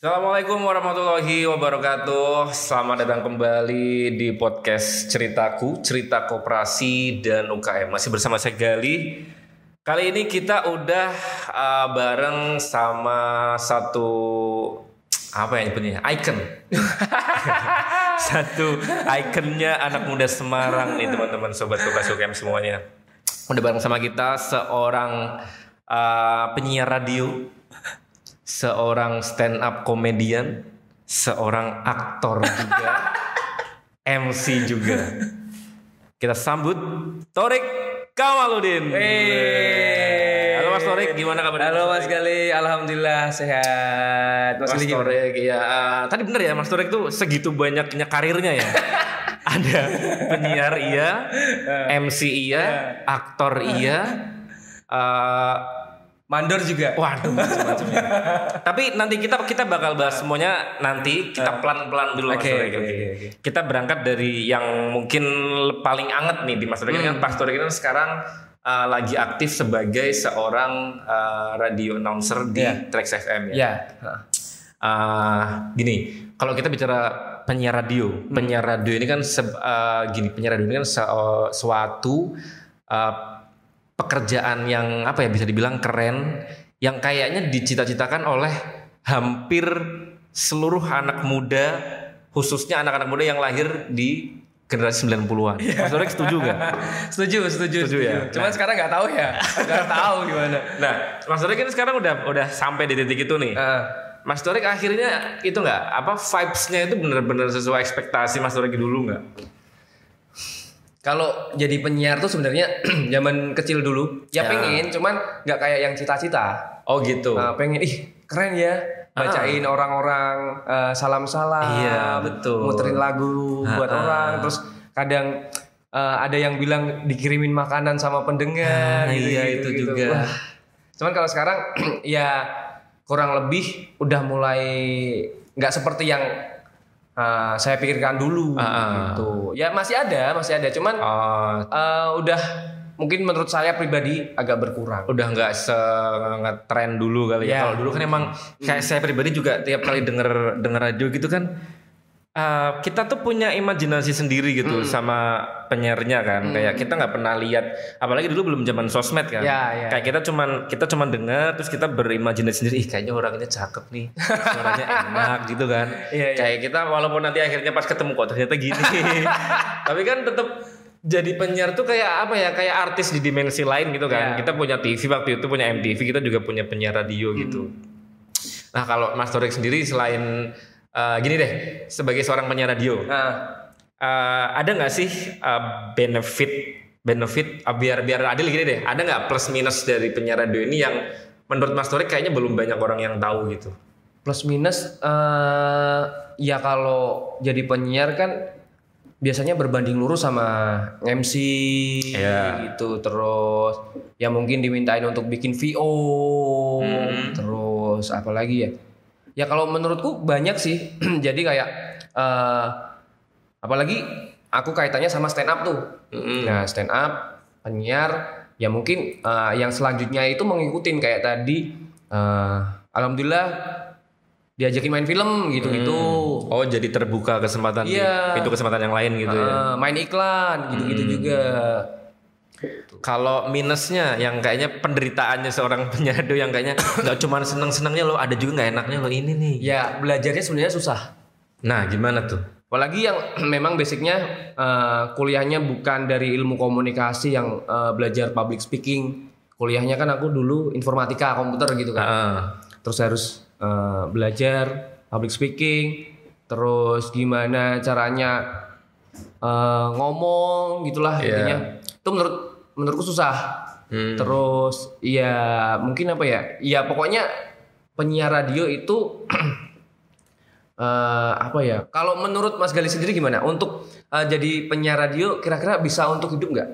Assalamualaikum warahmatullahi wabarakatuh. Selamat datang kembali di podcast Ceritaku, Cerita Koperasi dan UKM. Masih bersama saya Gali. Kali ini kita udah bareng sama satu icon. Satu ikonnya anak muda Semarang nih teman-teman, sobat Koperasi UKM semuanya. Udah bareng sama kita seorang penyiar radio, seorang stand up komedian, seorang aktor juga, MC juga. Kita sambut Thorik Kamaludin. Halo Mas Thorik, gimana kabarnya? Halo Mas Gali, alhamdulillah sehat. Mas Thorik, ya tadi bener ya Mas Thorik tuh segitu banyaknya karirnya ya. Ada penyiar iya, MC iya, aktor iya, mandor juga. waduh macam-macamnya. Tapi nanti kita bakal bahas semuanya nanti. Kita pelan-pelan dulu Mas Thorik. Oke. Kita berangkat dari yang mungkin paling anget nih di Mas Thorik. Kan Mas Thorik kan sekarang lagi aktif sebagai seorang radio announcer di Trax FM ya. Gini, kalau kita bicara penyiar radio ini kan penyiar radio ini kan suatu pekerjaan yang bisa dibilang keren, yang kayaknya dicita-citakan oleh hampir seluruh anak muda, khususnya anak-anak muda yang lahir di generasi 90-an. Mas Thorik setuju nggak? Setuju ya. Cuman sekarang nggak tahu ya. Nggak tahu gimana. Nah, Mas Thorik ini sekarang udah sampai di titik itu nih. Mas Thorik akhirnya itu nggak vibes-nya itu benar-benar sesuai ekspektasi Mas Thorik dulu nggak? Kalau jadi penyiar tuh sebenarnya zaman kecil dulu ya pengen, cuman nggak kayak yang cita-cita. Oh gitu. Pengen, keren ya, bacain orang-orang salam-salam. Iya betul. Muterin lagu buat orang, terus kadang ada yang bilang dikirimin makanan sama pendengar. Iya itu juga. Wah. Cuman kalau sekarang ya kurang lebih udah mulai nggak seperti yang saya pikirkan dulu gitu. Ya masih ada, cuman udah mungkin menurut saya pribadi agak berkurang. Udah nggak nge-trend dulu kali ya. Kalau dulu kan emang kayak saya pribadi juga tiap kali denger radio gitu kan, kita tuh punya imajinasi sendiri gitu sama penyiarnya kan. Kayak kita nggak pernah lihat, apalagi dulu belum zaman sosmed kan. Kayak kita cuman dengar terus kita berimajinasi sendiri, kayaknya orangnya cakep nih, suaranya enak gitu kan. Kayak kita walaupun nanti akhirnya pas ketemu kok ternyata gini. Tapi kan tetap jadi penyiar tuh kayak kayak artis di dimensi lain gitu kan. Kita punya TV waktu itu, punya MTV, kita juga punya penyiar radio gitu. Nah, kalau Mas Thorik sendiri selain gini deh, sebagai seorang penyiar radio, ada nggak sih benefit biar adil gini deh, ada nggak plus minus dari penyiar radio ini yang menurut Mas Thorik kayaknya belum banyak orang yang tahu gitu? Plus minus ya kalau jadi penyiar kan biasanya berbanding lurus sama MC gitu, terus ya mungkin dimintain untuk bikin VO, terus apa lagi ya? Ya kalau menurutku banyak sih. Jadi kayak apalagi aku kaitannya sama stand up tuh. Nah, stand up, penyiar, ya mungkin yang selanjutnya itu mengikutin kayak tadi alhamdulillah diajakin main film gitu-gitu. Oh, jadi terbuka kesempatan pintu kesempatan yang lain gitu ya. Main iklan gitu-gitu juga. Kalau minusnya yang kayaknya penderitaannya seorang penyiar radio yang kayaknya nggak cuma seneng-senengnya loh, ada juga nggak enaknya loh ini nih. Ya belajarnya sebenarnya susah. Nah gimana tuh? Apalagi yang memang basicnya kuliahnya bukan dari ilmu komunikasi yang belajar public speaking. Kuliahnya kan aku dulu informatika komputer gitu kan. Terus harus belajar public speaking. Terus gimana caranya ngomong gitulah intinya. Itu menurutku susah. Terus ya mungkin ya pokoknya penyiar radio itu kalau menurut Mas Gali sendiri gimana untuk jadi penyiar radio, kira-kira bisa untuk hidup nggak?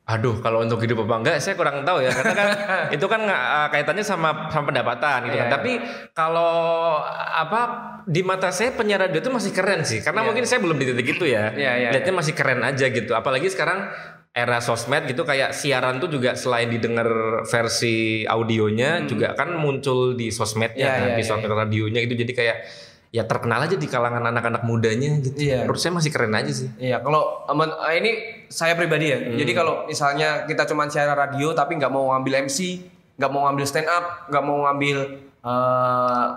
Aduh, kalau untuk hidup apa enggak saya kurang tahu ya, karena kan itu kan kaitannya sama pendapatan gitu kan. Tapi kalau di mata saya penyiar radio itu masih keren sih, karena mungkin saya belum di titik itu ya. Lihatnya masih keren aja gitu. Apalagi sekarang era sosmed gitu kayak siaran tuh juga selain didengar versi audionya juga kan muncul di sosmednya di sosmed radionya gitu, jadi kayak ya terkenal aja di kalangan anak-anak mudanya gitu. Menurut saya masih keren aja sih. Iya, kalau ini saya pribadi ya. Jadi kalau misalnya kita cuma siaran radio tapi nggak mau ngambil MC, nggak mau ngambil stand up, nggak mau ngambil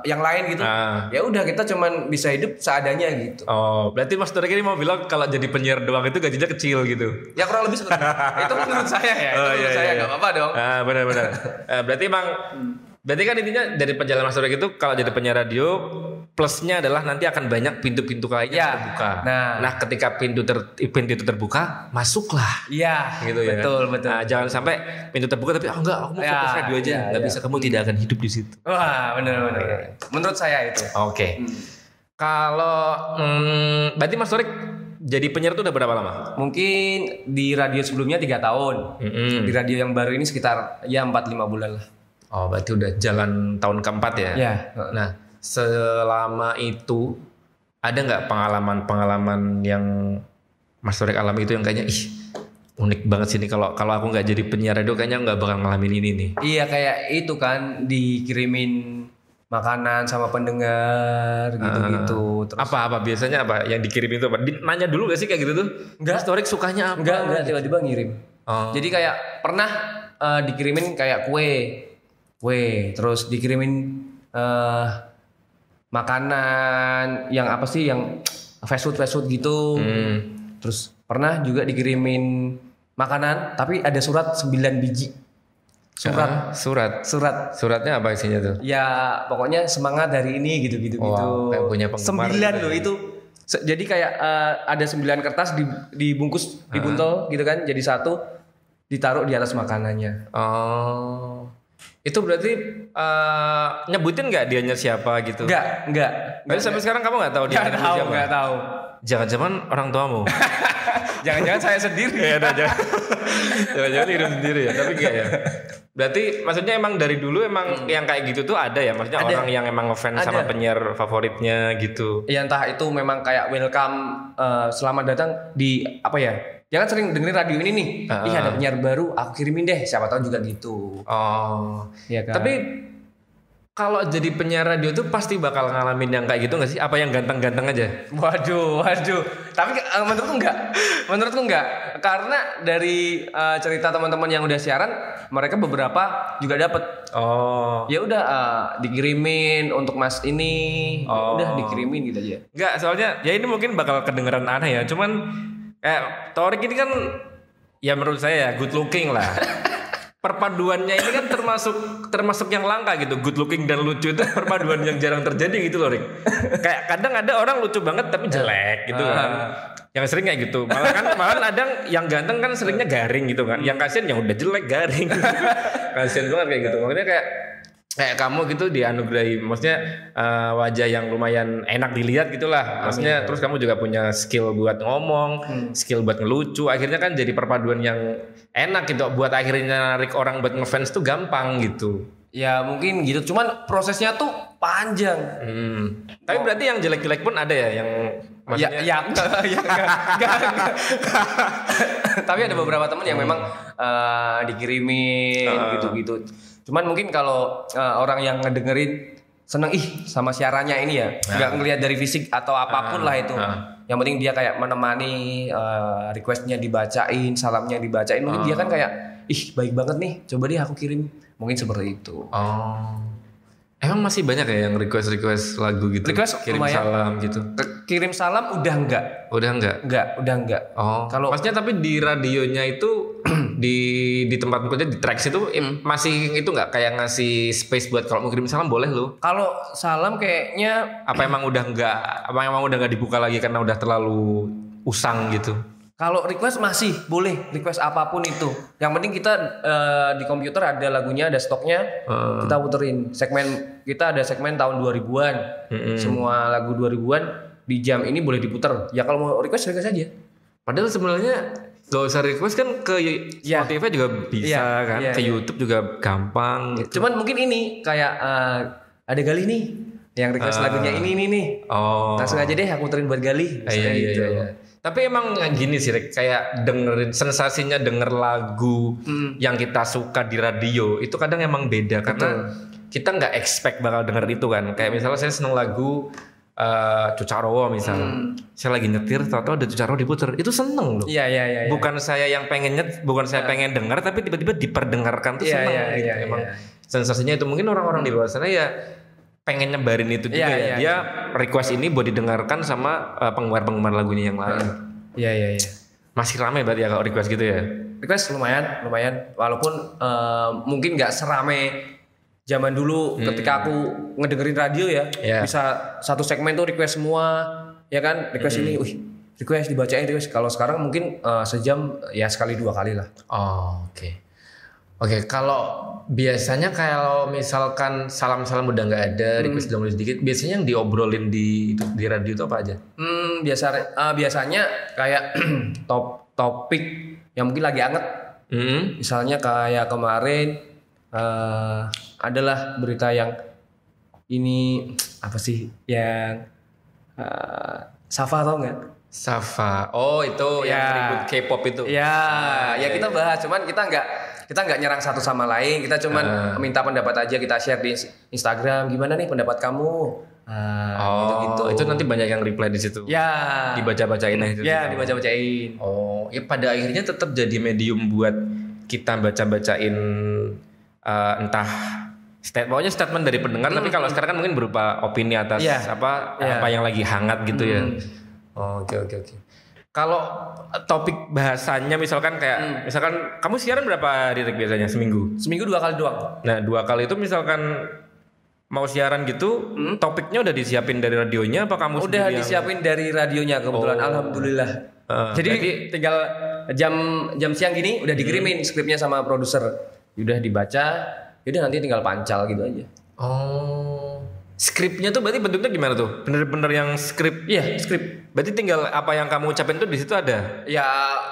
yang lain gitu, ya udah kita cuman bisa hidup seadanya gitu. Oh, berarti Mas Torik ini mau bilang kalau jadi penyiar doang itu gajinya kecil gitu? Ya kurang lebih seperti itu. Itu menurut saya ya. Itu menurut saya nggak apa-apa dong. Benar-benar. Berarti emang, berarti kan intinya dari perjalanan Mas Torik itu kalau jadi penyiar radio plusnya adalah nanti akan banyak pintu-pintu lainnya terbuka. Nah, ketika pintu itu terbuka, masuklah. Iya. Gitu ya. Betul. Nah, jangan sampai pintu terbuka tapi enggak, aku mau fokus radio aja. Enggak bisa, kamu tidak akan hidup di situ. Wah, benar. Menurut saya itu. Oke. Kalau berarti Mas Torik jadi penyiar itu udah berapa lama? Mungkin di radio sebelumnya 3 tahun. Di radio yang baru ini sekitar 4-5 bulan lah. Oh, berarti udah jalan tahun keempat ya? Iya. Nah, selama itu ada nggak pengalaman-pengalaman yang Mas Torik alami itu yang kayaknya unik banget sih nih, kalau aku nggak jadi penyiar radio kayaknya nggak bakal ngalamin ini nih. Iya, kayak itu kan dikirimin makanan sama pendengar gitu-gitu. Terus apa biasanya apa yang dikirim itu apa? Nanya dulu gak sih kayak gitu tuh? Enggak. Mas Torik sukanya apa? Enggak tiba-tiba ngirim. Jadi kayak pernah dikirimin kayak kue, terus dikirimin makanan yang apa sih, yang fast food gitu. Terus pernah juga dikirimin makanan tapi ada surat 9 biji. Suratnya apa isinya tuh? Ya pokoknya semangat dari ini gitu. Kayak punya penggemar 9 loh itu. Jadi kayak ada 9 kertas dibungkus, dibuntel gitu kan, jadi satu ditaruh di atas makanannya. Oh. Itu berarti nyebutin nggak dianya siapa gitu? Enggak. Tapi sampai sekarang kamu nggak tahu dia siapa? Nggak tahu. Jangan-jangan orang tuamu? Jangan-jangan saya sendiri. Ya, jangan-jangan hidup sendiri ya. Tapi enggak ya. Berarti maksudnya emang dari dulu emang yang kayak gitu tuh ada ya? Maksudnya ada. Orang yang emang ngefans sama penyiar favoritnya gitu? Ya entah itu memang kayak welcome, selamat datang di apa ya? Jangan sering dengerin radio ini nih. Ada penyiar baru, aku kirimin deh. Siapa tahu juga gitu. Oh, iya kan. Tapi kalau jadi penyiar radio tuh pasti bakal ngalamin yang kayak gitu nggak sih? Apa yang ganteng-ganteng aja? Waduh. Tapi menurutku enggak. Karena dari cerita teman-teman yang udah siaran, mereka beberapa juga dapet. Oh. Ya udah dikirimin untuk Mas ini. Udah dikirimin gitu aja. Enggak, soalnya ya ini mungkin bakal kedengeran aneh ya. Cuman Torik ini kan ya menurut saya good looking lah. Perpaduannya ini kan termasuk yang langka gitu. Good looking dan lucu itu perpaduan yang jarang terjadi gitu loh, Rik. Kayak kadang ada orang lucu banget tapi jelek gitu kan. Yang sering kayak gitu. Malah ada yang ganteng kan seringnya garing gitu kan. Yang kasihan yang udah jelek garing. Kasihan banget kayak gitu. Makanya kayak kamu gitu dianugerahi, maksudnya wajah yang lumayan enak dilihat gitulah. Maksudnya terus kamu juga punya skill buat ngomong, skill buat ngelucu. Akhirnya kan jadi perpaduan yang enak gitu. Buat akhirnya narik orang buat ngefans tuh gampang gitu. Ya mungkin gitu. Cuman prosesnya tuh panjang. Tapi berarti yang jelek-jelek pun ada ya, yang maksudnya enggak. Tapi ada beberapa teman yang memang dikirimin gitu-gitu. Cuman mungkin kalau orang yang ngedengerin seneng sama siarannya ini ya, nggak ngelihat dari fisik atau apapun lah itu. Yang penting dia kayak menemani, requestnya dibacain, salamnya dibacain. Mungkin dia kan kayak baik banget nih, coba deh aku kirim. Mungkin seperti itu. Emang masih banyak ya yang request lagu gitu? Request kirim lumayan. Salam gitu. Kirim salam udah enggak. Udah enggak. Kalau maksudnya tapi di radionya itu di tempat kerja di tracks itu masih itu enggak kayak ngasih space buat kalau mau kirim salam boleh lo? Kalau salam kayaknya apa emang udah enggak dibuka lagi karena udah terlalu usang gitu? Kalau request masih boleh, request apapun itu. Yang penting kita di komputer ada lagunya, ada stoknya, kita puterin. Kita ada segmen tahun 2000-an. Semua lagu 2000-an di jam ini boleh diputer. Ya kalau mau request aja. Padahal sebenarnya gak usah request kan, ke Spotify juga bisa kan, ke YouTube juga gampang gitu. Cuman mungkin ini kayak ada Gali nih yang request lagunya ini nih. Langsung aja deh aku puterin buat Gali. Iya. Tapi emang gini sih, Rick, kayak dengerin sensasinya denger lagu yang kita suka di radio itu kadang emang beda karena kita nggak expect bakal denger itu kan. Kayak misalnya saya seneng lagu Cucarowo misalnya, saya lagi nyetir, tahu-tahu ada Cucarowo diputer, itu seneng loh. Iya. Bukan saya yang bukan saya pengen dengar, tapi tiba-tiba diperdengarkan tuh seneng. Emang sensasinya itu mungkin orang-orang di luar sana ya pengen nyebarin itu juga ya. Dia request ini buat didengarkan sama penggemar lagunya yang lain. Iya. Masih ramai berarti ya kalau request gitu ya? Request lumayan. Walaupun mungkin nggak serame zaman dulu ketika aku ngedengerin radio ya. Bisa satu segmen tuh request semua, ya kan? Request ini, request dibacain request. Kalau sekarang mungkin sejam ya sekali 2 kali lah. Oh, Oke, kalau biasanya kalau misalkan salam-salam udah nggak ada, request udah mulai sedikit, biasanya yang diobrolin di radio itu apa aja? Biasanya kayak topik yang mungkin lagi anget. Misalnya kayak kemarin adalah berita yang ini apa sih yang Safa tau nggak? Safa, itu yang ribut K-pop itu. Ya kita bahas, cuman kita nggak nyerang satu sama lain, kita cuman minta pendapat aja, kita share di Instagram, gimana nih pendapat kamu? Gitu. Itu nanti banyak yang reply di situ. Ya. Dibaca-bacain itu. Ya, dibaca-bacain. Ya pada akhirnya tetap jadi medium buat kita baca-bacain entah pokoknya statement dari pendengar, tapi kalau sekarang kan mungkin berupa opini atas apa yang lagi hangat gitu ya. Oke. Kalau topik bahasanya misalkan kayak misalkan kamu siaran berapa hari biasanya seminggu? Seminggu 2 kali doang. Nah 2 kali itu misalkan mau siaran gitu, topiknya udah disiapin dari radionya apa kamu udah disiapin dari radionya kebetulan, alhamdulillah. Jadi tinggal jam siang gini udah dikirimin skripnya sama produser, udah dibaca, udah nanti tinggal pancal gitu aja. Skripnya tuh berarti bentuknya gimana tuh? Bener-bener yang skrip? Iya, skrip. Berarti tinggal apa yang kamu ucapin tuh di situ ada? Ya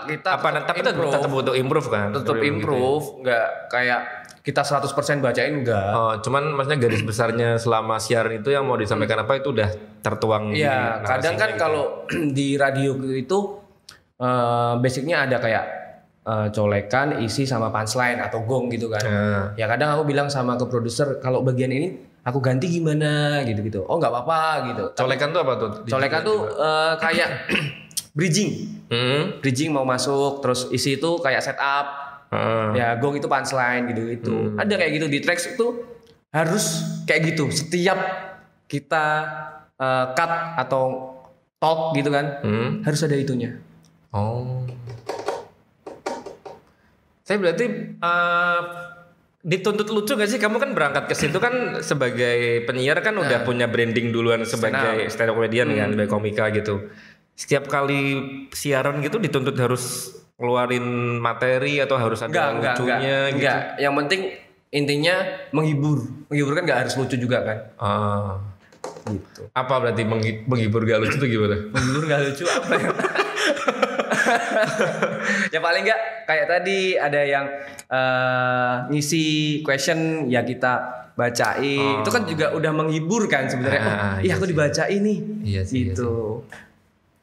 kita tapi tetap butuh improve kan? Tetap improve, nggak kayak kita 100% bacain enggak. Cuman maksudnya garis besarnya selama siaran itu yang mau disampaikan apa itu udah tertuang. Iya, kadang kan gitu. Kalau di radio itu basicnya ada kayak colekan, isi sama punchline atau gong gitu kan. Ya kadang aku bilang sama ke produser kalau bagian ini aku ganti gimana gitu. Oh nggak apa-apa gitu. Colekan tuh apa tuh? Colekan tuh kayak bridging. Bridging mau masuk, terus isi itu kayak setup. Ya gong itu punchline gitu. Ada kayak gitu di tracks itu harus kayak gitu. Setiap kita cut atau talk gitu kan, harus ada itunya. Saya berarti dituntut lucu gak sih? Kamu kan berangkat ke situ kan sebagai penyiar kan udah punya branding duluan sebagai stand up comedian kan, sebagai komika gitu. Setiap kali siaran gitu dituntut harus ngeluarin materi atau harus ada lucunya gitu. Enggak, yang penting intinya menghibur. Menghibur kan enggak harus lucu juga kan. Gitu. Apa berarti menghibur gak lucu tuh gimana? Menghibur gak lucu apa ya? Ya paling enggak kayak tadi ada yang ngisi question ya kita bacain. Itu kan juga udah menghibur kan sebenarnya. Iya aku dibacain nih. Iya sih. Gitu.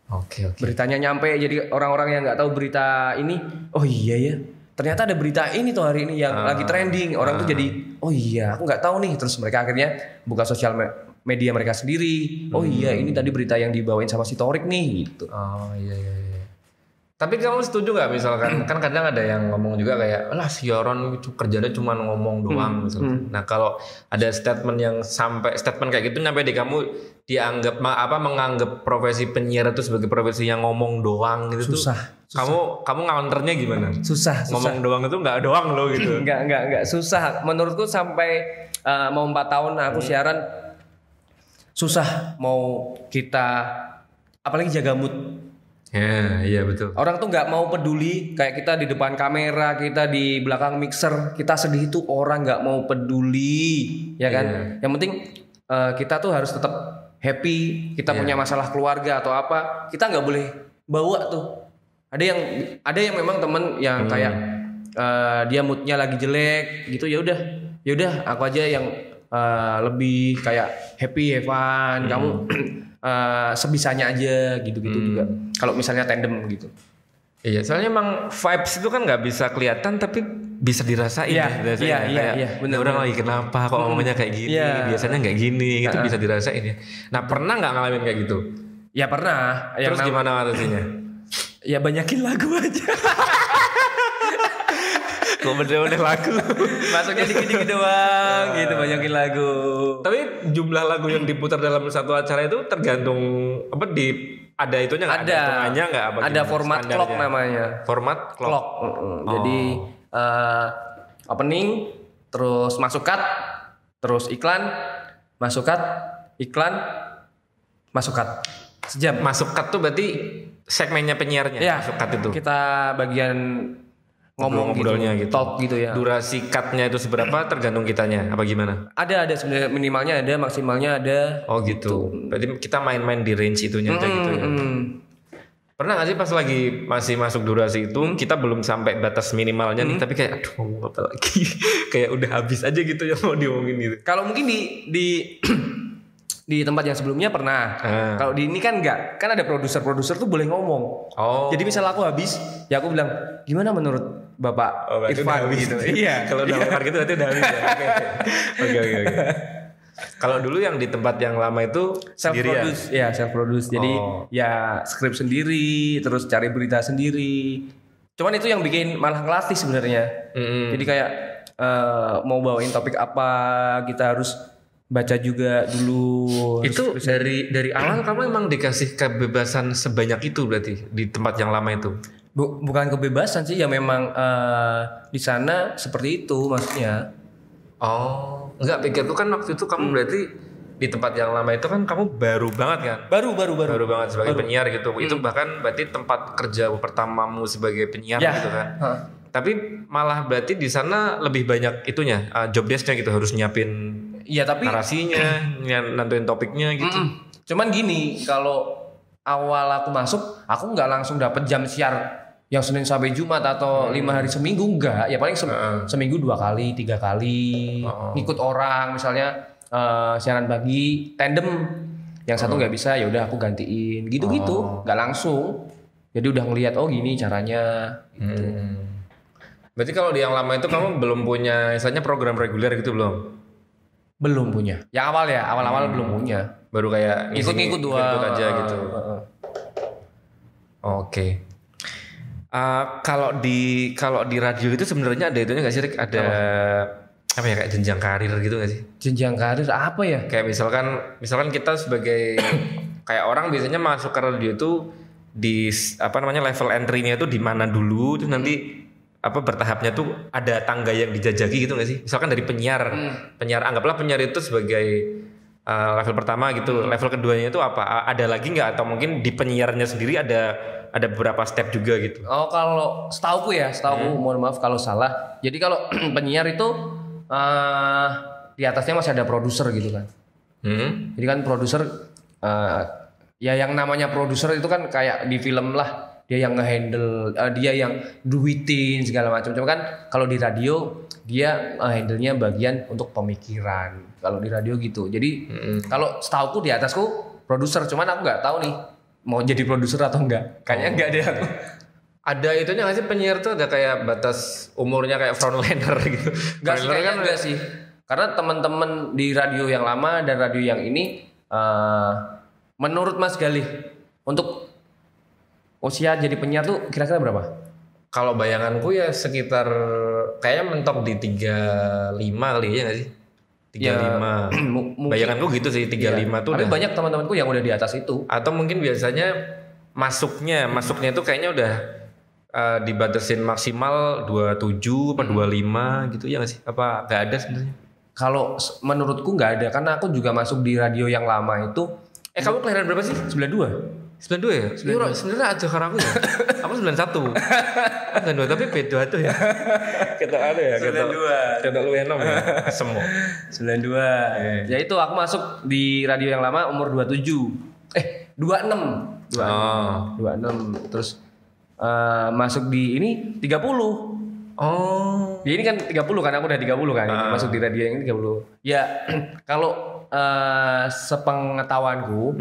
Oke. Beritanya nyampe jadi orang-orang yang nggak tahu berita ini, oh iya ya, ternyata ada berita ini tuh hari ini yang lagi trending. Orang tuh jadi, oh iya, aku nggak tahu nih. Terus mereka akhirnya buka sosial media mereka sendiri. Oh iya, ini tadi berita yang dibawain sama si Torik nih, gitu. Oh iya. Tapi kamu setuju nggak misalkan kan kadang ada yang ngomong juga kayak, lah siaran itu kerjanya cuma ngomong doang misalnya. Nah kalau ada statement kayak gitu nyampe di kamu dianggap menganggap profesi penyiar itu sebagai profesi yang ngomong doang gitu susah. Kamu counternya gimana? Susah. Ngomong doang itu nggak doang loh gitu. Nggak susah. Menurutku sampai mau 4 tahun aku siaran susah mau kita apalagi jaga mood. Ya, iya betul. Orang tuh nggak mau peduli kayak kita di depan kamera, kita di belakang mixer, kita sedih itu orang nggak mau peduli, ya kan? Yeah. Yang penting kita tuh harus tetap happy. Kita punya masalah keluarga atau apa, kita nggak boleh bawa tuh. Ada yang memang temen yang kayak dia moodnya lagi jelek gitu, ya udah aku aja yang lebih kayak happy, have fun, kamu sebisanya aja gitu-gitu juga. Kalau misalnya tandem gitu. Iya, soalnya emang vibes itu kan nggak bisa kelihatan tapi bisa dirasain. Iya, bener. Orang lagi kenapa kok ngomongnya kayak gini, biasanya nggak gini, itu bisa dirasain ya. Nah pernah nggak ngalamin kayak gitu? Ya pernah. Terus gimana atasinya? Ya banyakin lagu aja. Kok bener-bener lagu? Masuknya dikit-dikit doang gitu, banyakin lagu. Tapi jumlah lagu yang diputar dalam satu acara itu tergantung apa ada itunya nggak? Ada hitungannya nggak? Ada format clock namanya. Format clock. Jadi opening, terus masuk cut, terus iklan, masuk cut, iklan, masuk cut. Sejam. Masuk cut tuh berarti segmennya penyiarnya. Ya, masuk cut itu. Kita bagian ngobrolnya gitu. Talk gitu ya. Durasi cutnya itu seberapa tergantung kitanya apa gimana? Ada sebenarnya, minimalnya ada, maksimalnya ada. Oh gitu. Berarti kita main-main di range itunya aja gitu ya. Pernah gak sih pas lagi masih masuk durasi itu kita belum sampai batas minimalnya nih, tapi kayak aduh ngomong apa lagi? Kayak udah habis aja gitu yang mau diomongin gitu. Kalau mungkin di di tempat yang sebelumnya pernah. Kalau di ini kan enggak. Kan ada produser tuh boleh ngomong. Jadi misal aku habis, ya aku bilang, "Gimana menurut Bapak Irfan?" gitu. Iya. Kalau udah lempar gitu berarti udah habis ya. Oke. Kalau dulu yang di tempat yang lama itu self produce ya, self produce. Jadi ya skrip sendiri, terus cari berita sendiri. Cuman itu yang bikin malah ngelatih sebenarnya. Jadi kayak mau bawain topik apa, kita harus baca juga dulu. Itu dari awal kamu emang dikasih kebebasan sebanyak itu berarti di tempat yang lama itu? Bukan kebebasan sih, ya memang di sana seperti itu maksudnya. Enggak, pikirku kan waktu itu kamu berarti di tempat yang lama itu kan kamu baru banget kan? Baru banget sebagai penyiar gitu. Itu bahkan berarti tempat kerja pertamamu sebagai penyiar gitu kan? Tapi malah berarti di sana lebih banyak itunya, job desk-nya gitu, harus nyiapin tapi narasinya, nentuin topiknya gitu. Cuman gini, kalau awal aku masuk, aku nggak langsung dapet jam siar yang Senin sampai Jumat atau 5 hari seminggu, enggak. Ya paling seminggu 2 kali, 3 kali. Ngikut orang, misalnya siaran pagi, tandem. Yang satu nggak bisa, ya udah aku gantiin. Gitu-gitu, nggak langsung. Jadi udah ngelihat gini caranya. Gitu. Berarti kalau di yang lama itu kamu belum punya misalnya program reguler gitu belum? Belum punya. Yang awal-awal belum punya. Baru kayak ngikut aja gitu. Oke. Kalau di radio itu sebenarnya ada itunya nggak sih, Rick? Ada apa ya, kayak jenjang karir gitu nggak sih? Jenjang karir apa ya? Kayak misalkan kita sebagai kayak orang biasanya masuk ke radio itu di level entry-nya itu di mana dulu, terus nanti bertahapnya tuh ada tangga yang dijajaki gitu nggak sih? Misalkan dari penyiar anggaplah penyiar itu sebagai level pertama gitu. Level keduanya itu apa? Ada lagi nggak? Atau mungkin di penyiarnya sendiri ada beberapa step juga gitu? Kalau setauku mohon maaf kalau salah. Jadi kalau penyiar itu di atasnya masih ada produser gitu kan. Jadi kan produser ya yang namanya produser itu kan kayak di film lah. Dia yang ngehandle, dia yang duitin segala macam. Cuma kan kalau di radio dia handle-nya bagian untuk pemikiran. Kalau di radio gitu. Jadi kalau setauku di atasku produser, cuman aku nggak tahu nih mau jadi produser atau enggak. Kayaknya enggak deh aku. Ada itunya nggak sih penyiar tuh ada kayak batas umurnya kayak frontliner gitu? Enggak sih. Karena teman-teman di radio yang lama dan radio yang ini, menurut Mas Galih untuk usia jadi penyiar tuh kira-kira berapa? Kalau bayanganku ya sekitar kayaknya mentok di 35 kali ya nggak sih? 35. Bayanganku gitu sih 35 tuh. Tapi banyak teman-temanku yang udah di atas itu. Atau mungkin biasanya masuknya itu kayaknya udah dibatasin maksimal 27 atau 25 gitu ya nggak sih? Apa nggak ada sebenarnya? Kalau menurutku nggak ada, karena aku juga masuk di radio yang lama itu. Kamu kelahiran berapa sih? 92. 92 ya? Iya, sebenarnya aja karena aku ya. Aku 91. 92 tapi beda tuh ya. Kita ada ya, 92. Kita lu enom ya. Semua. 92. Ya itu aku masuk di radio yang lama umur 27. 26. 26. Terus masuk di ini 30. Oh. Ya ini kan 30 kan, aku udah 30 kan, masuk di radio yang 30. Ya kalau sepengetahuanku,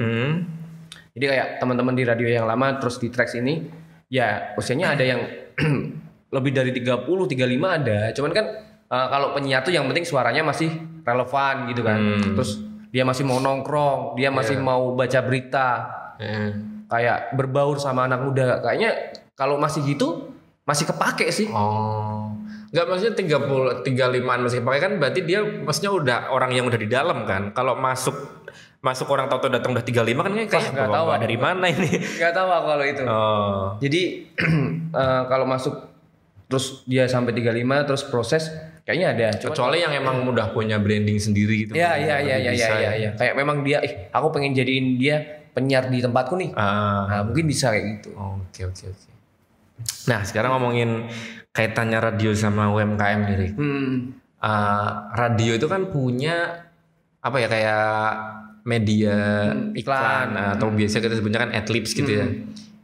jadi kayak teman-teman di radio yang lama terus di Trax ini, ya usianya ada yang lebih dari 30, 35 ada. Cuman kan kalau penyiar tuh yang penting suaranya masih relevan gitu kan. Terus dia masih mau nongkrong, dia masih mau baca berita. Kayak berbaur sama anak muda. Kayaknya kalau masih gitu masih kepake sih. Oh. Enggak, maksudnya 30 35-an masih kepake kan berarti dia maksudnya udah orang yang udah di dalam kan. Kalau masuk orang tahu datang udah 35 kan kayak nggak tahu dari mana ini. Nggak tahu aku kalau itu. Oh. Jadi kalau masuk terus dia sampai 35 terus proses kayaknya ada. Kecuali yang emang udah punya branding sendiri gitu. Iya. Kayak memang dia aku pengen jadiin dia penyiar di tempatku nih. Nah, mungkin bisa kayak gitu. Oke. Nah, sekarang ngomongin kaitannya radio sama UMKM nih, Rik. Radio itu kan punya apa ya, kayak media iklan atau biasa kita sebutnya kan adlibs gitu ya.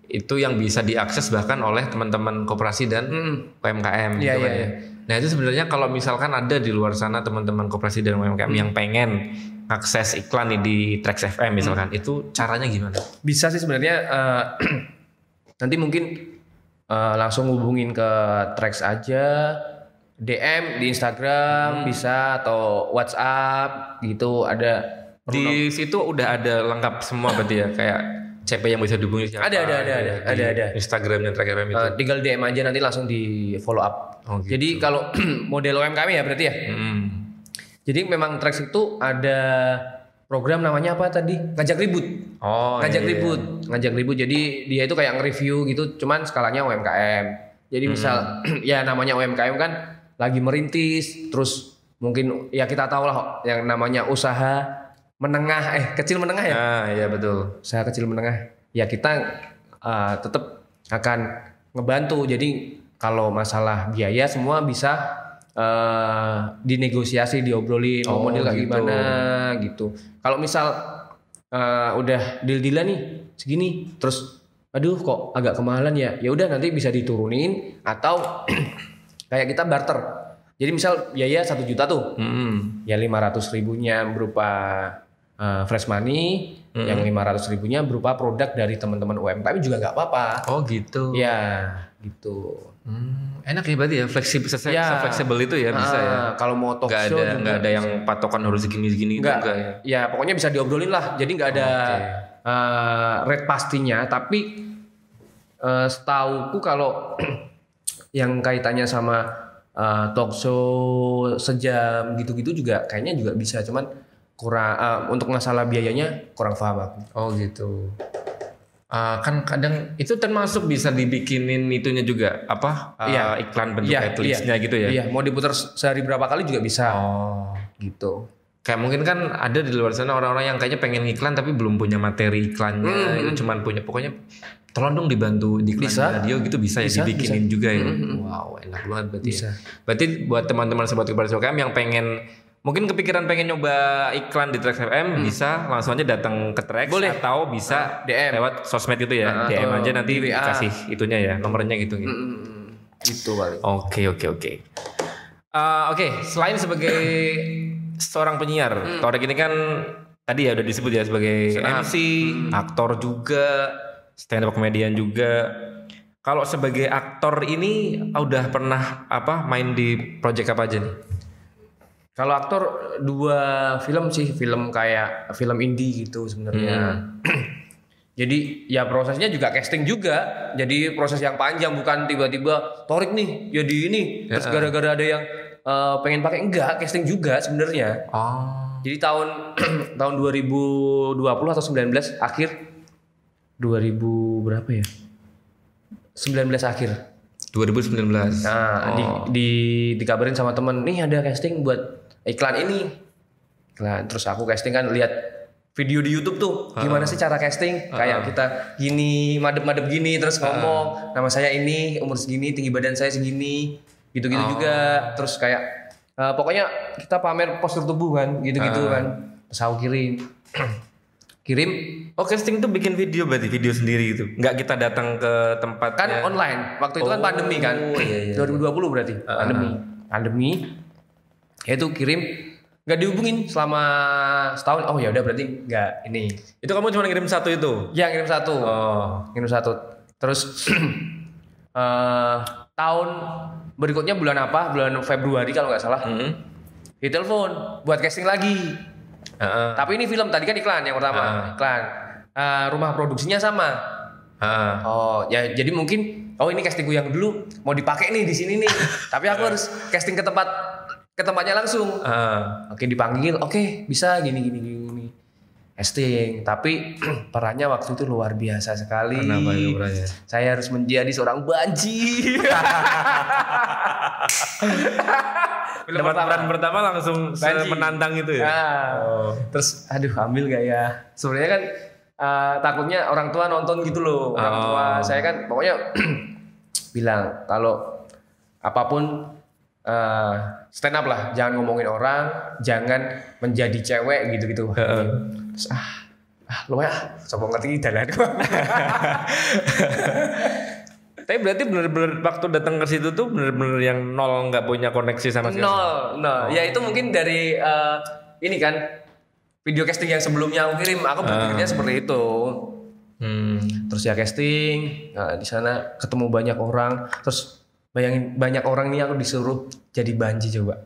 Itu yang bisa diakses bahkan oleh teman-teman koperasi dan UMKM gitu kan ya. Nah, itu sebenarnya kalau misalkan ada di luar sana teman-teman koperasi dan UMKM yang pengen akses iklan nih di Trax FM misalkan, itu caranya gimana? Bisa sih sebenarnya nanti mungkin langsung hubungin ke Trax aja, DM di Instagram bisa atau WhatsApp gitu ada. Di situ udah ada lengkap semua berarti ya, kayak CP yang bisa dihubungi siapa? Ada. Instagramnya Trax FM itu. Tinggal DM aja nanti langsung di follow up. Gitu. Jadi kalau model UMKM ya berarti ya. Jadi memang Trax itu ada program namanya apa tadi? Ngajak ribut. Ngajak ribut. Jadi dia itu kayak nge-review gitu, cuman skalanya UMKM. Jadi misal ya namanya UMKM kan lagi merintis, terus mungkin ya kita tahu lah yang namanya usaha menengah kecil menengah ya. Iya betul. Usaha kecil menengah. Ya kita tetap akan ngebantu. Jadi kalau masalah biaya semua bisa dinegosiasi, diobrolin model kayak gimana gitu. Kalau misal udah deal-dealan nih segini, terus aduh kok agak kemahalan ya. Ya udah nanti bisa diturunin atau kayak kita barter. Jadi misal biaya 1 juta tuh. Ya 500 ribunya berupa fresh money, yang 500 ribunya berupa produk dari teman-teman UMKM juga nggak apa-apa. Oh gitu. Ya gitu. Enak ya berarti ya, fleksibel itu ya bisa ya. Kalau mau talk show nggak ada yang patokan harus segini enggak ya. Ya pokoknya bisa diobrolin lah. Jadi nggak ada rate pastinya, tapi setauku kalau yang kaitannya sama talk show sejam gitu-gitu juga kayaknya juga bisa, cuman kurang untuk masalah biayanya kurang paham aku. Oh gitu. Kan kadang itu termasuk bisa dibikinin itunya juga apa iklan bentuk adlibsnya gitu ya. Iya, mau diputar sehari berapa kali juga bisa. Gitu. Kayak mungkin kan ada di luar sana orang-orang yang kayaknya pengen iklan tapi belum punya materi iklannya, itu cuman punya pokoknya tolong dong dibantu di iklan radio gitu bisa ya dibikinin juga ya. Wow, enak banget berarti. Bisa. Berarti buat teman-teman sobat koperasi UMKM yang pengen mungkin kepikiran pengen nyoba iklan di Trax FM bisa langsung aja datang ke Trax. Boleh. Atau bisa DM lewat sosmed itu ya. DM aja nanti kasih itunya ya, nomornya gitu. Gitu paling. Oke. Oke, selain sebagai seorang penyiar, Torek ini kan tadi ya udah disebut ya sebagai MC, aktor juga, stand up comedian juga. Kalau sebagai aktor ini udah pernah main di project apa aja nih? Kalau aktor 2 film sih, film kayak film indie gitu sebenarnya. Jadi ya prosesnya juga casting juga. Jadi proses yang panjang, bukan tiba-tiba Torik nih jadi ini terus gara-gara ada yang pengen pakai, enggak, casting juga sebenarnya. Jadi tahun 2020 atau 19 akhir 2000 berapa ya? 19 akhir. 2019. Nah, dikabarin sama temen, nih ada casting buat iklan ini. Terus aku casting kan lihat video di YouTube tuh, gimana sih cara casting? Kayak kita gini, madep-madep gini, terus ngomong, nama saya ini, umur segini, tinggi badan saya segini, gitu-gitu juga. Terus kayak pokoknya kita pamer postur tubuh kan, gitu-gitu kan. Terus aku kirim. Oh, casting tuh bikin video berarti video sendiri gitu. Nggak kita datang ke tempatnya. Kan online. Waktu itu kan pandemi kan. Iya. 2020 berarti. Pandemi. Ya itu kirim, nggak dihubungin selama setahun. Oh ya udah berarti nggak ini. Itu kamu cuma ngirim satu itu? Ya ngirim satu. Ngirim satu. Terus tahun berikutnya bulan apa? Bulan Februari kalau nggak salah. Ditelepon buat casting lagi. Tapi ini film, tadi kan iklan yang pertama. Iklan. Rumah produksinya sama. Oh ya, jadi mungkin ini castingku yang dulu mau dipakai nih di sini nih. Tapi aku harus casting ke tempatnya langsung. Oke, dipanggil. Oke, bisa gini. Casting. Tapi perannya waktu itu luar biasa sekali. Kenapa itu perannya? Saya harus menjadi seorang banci. Dapat peran pertama langsung menantang itu ya. Terus aduh, ambil gak ya? Sebenarnya kan takutnya orang tua nonton gitu loh. Orang tua saya kan pokoknya bilang kalau apapun stand up lah, jangan ngomongin orang, jangan menjadi cewek gitu-gitu. Terus lumayan, coba ngerti jalan. Tapi berarti bener-bener waktu datang ke situ tuh bener-bener yang nol, nggak punya koneksi sama sekali. Nol. Ya itu mungkin dari ini kan video casting yang sebelumnya aku kirim, aku berpikirnya seperti itu. Terus ya casting, di sana ketemu banyak orang, terus bayangin banyak orang nih aku disuruh jadi banci coba.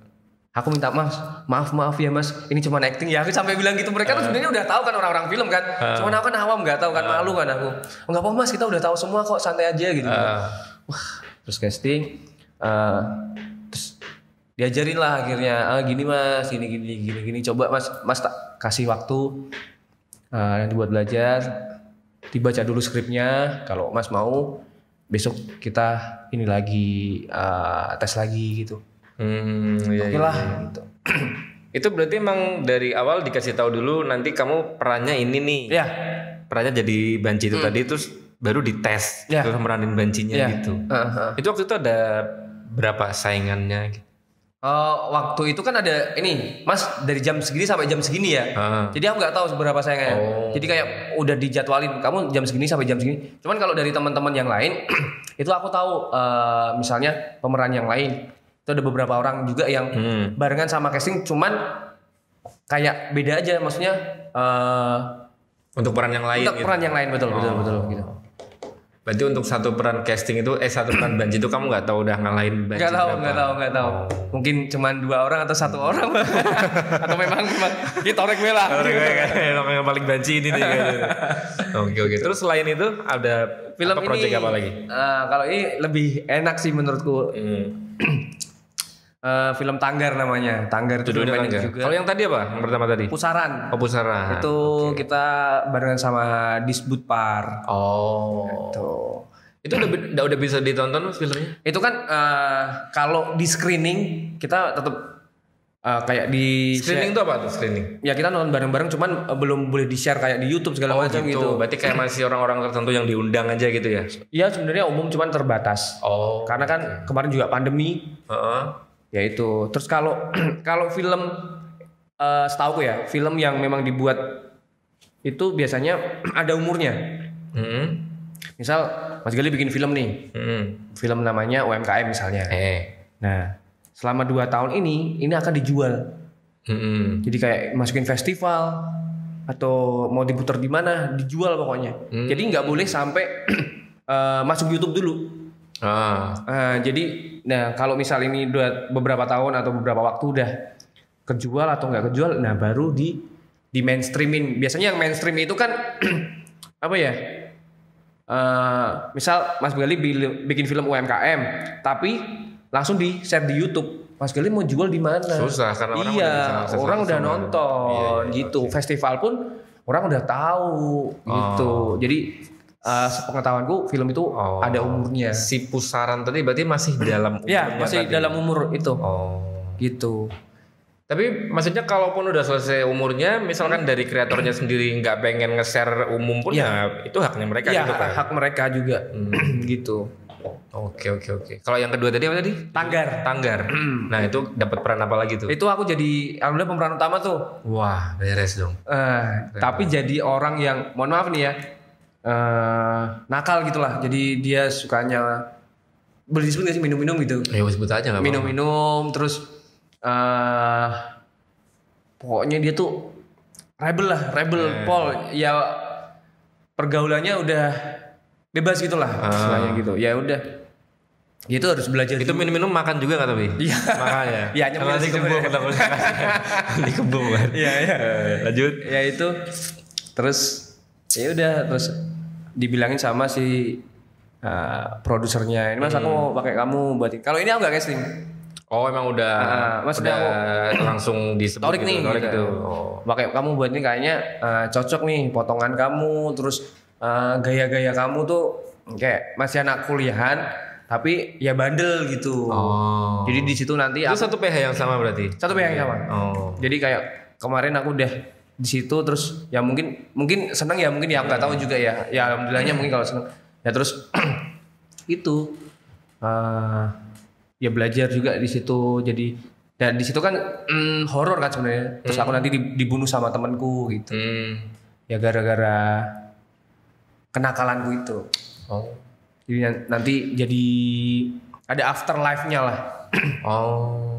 Aku minta maaf ya mas, ini cuma acting ya. Aku sampai bilang gitu, mereka tuh sebenarnya udah tahu kan orang-orang film kan. Cuman aku kan awam nggak tahu kan, malu kan aku. Nggak apa mas, kita udah tahu semua kok, santai aja gitu. Wah, terus casting, terus diajarin lah akhirnya, gini mas, gini. Coba mas tak kasih waktu yang dibuat belajar, dibaca dulu skripnya. Kalau mas mau, besok kita ini lagi tes lagi gitu. Oke lah gitu. Itu berarti emang dari awal dikasih tahu dulu nanti kamu perannya ini nih. Iya. Perannya jadi banci itu tadi, terus baru dites terus meranin bancinya gitu. Itu waktu itu ada berapa saingannya? Waktu itu kan ada ini, mas dari jam segini sampai jam segini ya. Jadi aku nggak tahu seberapa saingannya. Jadi kayak udah dijadwalin, kamu jam segini sampai jam segini. Cuman kalau dari teman-teman yang lain itu aku tahu, misalnya pemeran yang lain itu ada beberapa orang juga yang barengan sama casting, cuman kayak beda aja, maksudnya untuk peran yang lain. Untuk peran yang lain betul gitu. Berarti untuk satu peran casting itu satu peran banci itu kamu nggak tahu udah ngalahin banci nggak tahu. Mungkin cuman 2 orang atau 1 orang atau memang ini torek gue lah. Torek gue kan yang paling banci ini nih. Oke. Terus selain itu ada film apa project ini, apa lagi? Kalau ini lebih enak sih menurutku. Film Tanggar namanya. Tanggar itu judulnya Tanggar juga. Kalau yang tadi apa? Yang pertama tadi? Pusaran. Pusaran. Itu kita barengan sama Disbudpar. Itu udah bisa ditonton filmnya? Itu kan kalau di screening kita tetap kayak di screening itu apa tuh screening? Ya kita nonton bareng-bareng, cuman belum boleh di share kayak di YouTube segala macam gitu. Berarti kayak masih orang-orang tertentu yang diundang aja gitu ya? Iya sebenarnya umum, cuman terbatas. Karena kan kemarin juga pandemi. Ya itu. Terus kalau film setauku ya, film yang memang dibuat itu biasanya ada umurnya. Misal Mas Gali bikin film nih, film namanya UMKM misalnya. Nah, selama 2 tahun ini akan dijual. Jadi kayak masukin festival atau mau diputar di mana, dijual pokoknya. Jadi nggak boleh sampai masuk YouTube dulu. Jadi kalau misal ini udah beberapa tahun atau beberapa waktu udah kejual atau nggak kejual, nah baru di mainstreamin. Biasanya yang mainstream itu kan apa ya? Misal Mas Gali bikin film UMKM, tapi langsung di share di YouTube. Mas Gali mau jual di mana? Susah karena orang udah nonton gitu. Festival pun orang udah tahu gitu. Jadi sepengetahuanku film itu ada umurnya. Si Pusaran tadi berarti masih dalam umurnya. Ya, masih dalam umur itu. Gitu. Tapi maksudnya kalaupun udah selesai umurnya, misalkan dari kreatornya sendiri nggak pengen nge-share umum pun ya itu haknya mereka gitu kan. Hak mereka juga. Gitu. Oke. Kalau yang kedua tadi apa tadi? Tanggar. Nah itu dapat peran apa lagi tuh? Itu aku jadi alhamdulillah pemeran utama tuh. Wah, beres dong. Tapi jadi orang yang mohon maaf nih ya, nakal gitulah. Jadi dia sukanya boleh disebut nggak sih minum-minum gitu? Ya sebut aja nggak apa-apa. Minum-minum terus pokoknya dia tuh rebel Paul. Ya pergaulannya udah bebas gitulah istilahnya gitu. Ya udah. Itu harus belajar. Itu minum-minum makan juga nggak tapi? Iya. Makanya. Iya nyemil di kebun di kebun kan. Iya. Lanjut. Ya itu terus ya udah terus dibilangin sama si produsernya ini mas aku mau pakai kamu buatin. Kalau ini aku nggak casting. Oh emang udah maksudnya udah langsung disebut Torik nih gitu. Pakai kamu buat ini kayaknya cocok nih potongan kamu terus gaya-gaya kamu tuh kayak masih anak kuliahan tapi ya bandel gitu. Jadi di situ nanti itu satu PH yang sama berarti. Satu PH yang sama. Jadi kayak kemarin aku udah di situ terus ya mungkin seneng ya mungkin ya aku nggak tahu juga ya. Ya alhamdulillahnya mungkin kalau seneng. Ya terus itu ya belajar juga di situ jadi dan di situ kan horor kan sebenarnya. Terus aku nanti dibunuh sama temanku gitu. Ya gara-gara kenakalanku itu. Jadi nanti jadi ada afterlife-nya lah.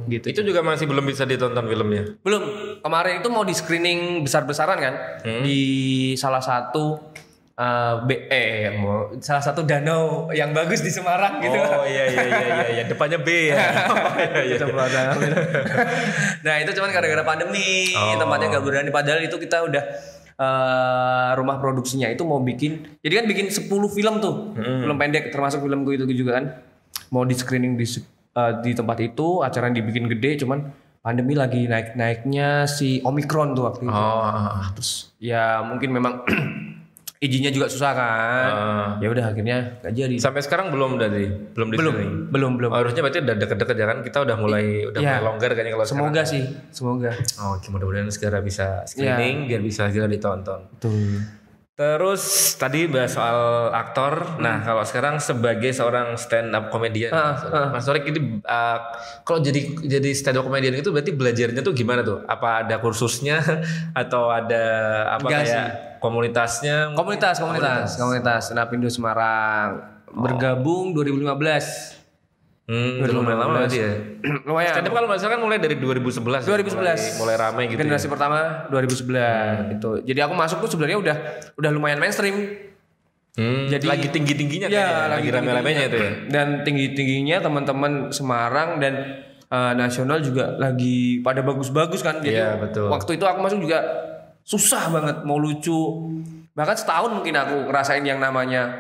Gitu. Itu juga masih belum bisa ditonton filmnya. Belum. Kemarin itu mau di screening besar-besaran kan di salah satu salah satu danau yang bagus di Semarang gitu. Oh iya. Depannya B ya. Nah itu cuman gara-gara pandemi tempatnya nggak berani. Padahal itu kita udah rumah produksinya itu mau bikin. Jadi kan bikin 10 film tuh, film pendek termasuk filmku itu juga kan. Mau di screening di tempat itu, acara dibikin gede, cuman pandemi lagi naik-naiknya si Omikron tuh waktu itu. Terus ya mungkin memang izinnya juga susah kan. Ya udah akhirnya gak jadi. Sampai sekarang belum di screening. Belum. Harusnya berarti udah deket-deket ya kan. Kita udah mulai longgar kayaknya kalau semoga sekarang. Sih, semoga. Mudah-mudahan segera bisa screening biar bisa segera ditonton. Betul. Terus tadi bahas soal aktor. Nah, kalau sekarang sebagai seorang stand up comedian, Mas Torik ini kalau jadi stand up comedian itu berarti belajarnya tuh gimana tuh? Apa ada kursusnya atau ada apa Enggak kayak sih. komunitasnya? Komunitas Stand Up Indo Semarang. Bergabung 2015. Lumayan lama berarti ya. Lumayan. Stand up kalau misalkan mulai dari 2011. 2011. Mulai ramai gitu. Generasi pertama 2011 gitu. Jadi aku masuk tuh sebenarnya udah lumayan mainstream. Jadi lagi tinggi-tingginya ya, lagi rame-ramenya itu ya. Dan tinggi-tingginya teman-teman Semarang dan nasional juga lagi pada bagus-bagus kan. Jadi betul. Waktu itu aku masuk juga susah banget mau lucu. Bahkan setahun mungkin aku ngerasain yang namanya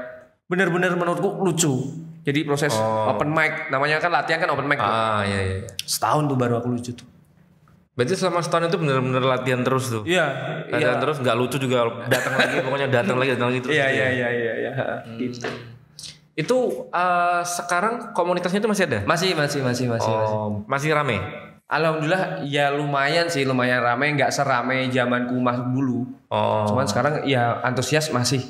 benar-benar menurutku lucu. Jadi proses open mic, namanya kan latihan kan open mic. Iya. Setahun tuh baru aku lucu tuh. Berarti selama setahun itu benar-benar latihan terus tuh. Iya. Latihan terus nggak lucu juga datang lagi, pokoknya datang lagi terus. Iya. Gitu. Itu sekarang komunitasnya itu masih ada? Masih. Masih rame. Alhamdulillah ya lumayan rame, nggak serame zamanku masuk dulu. Cuman sekarang ya antusias masih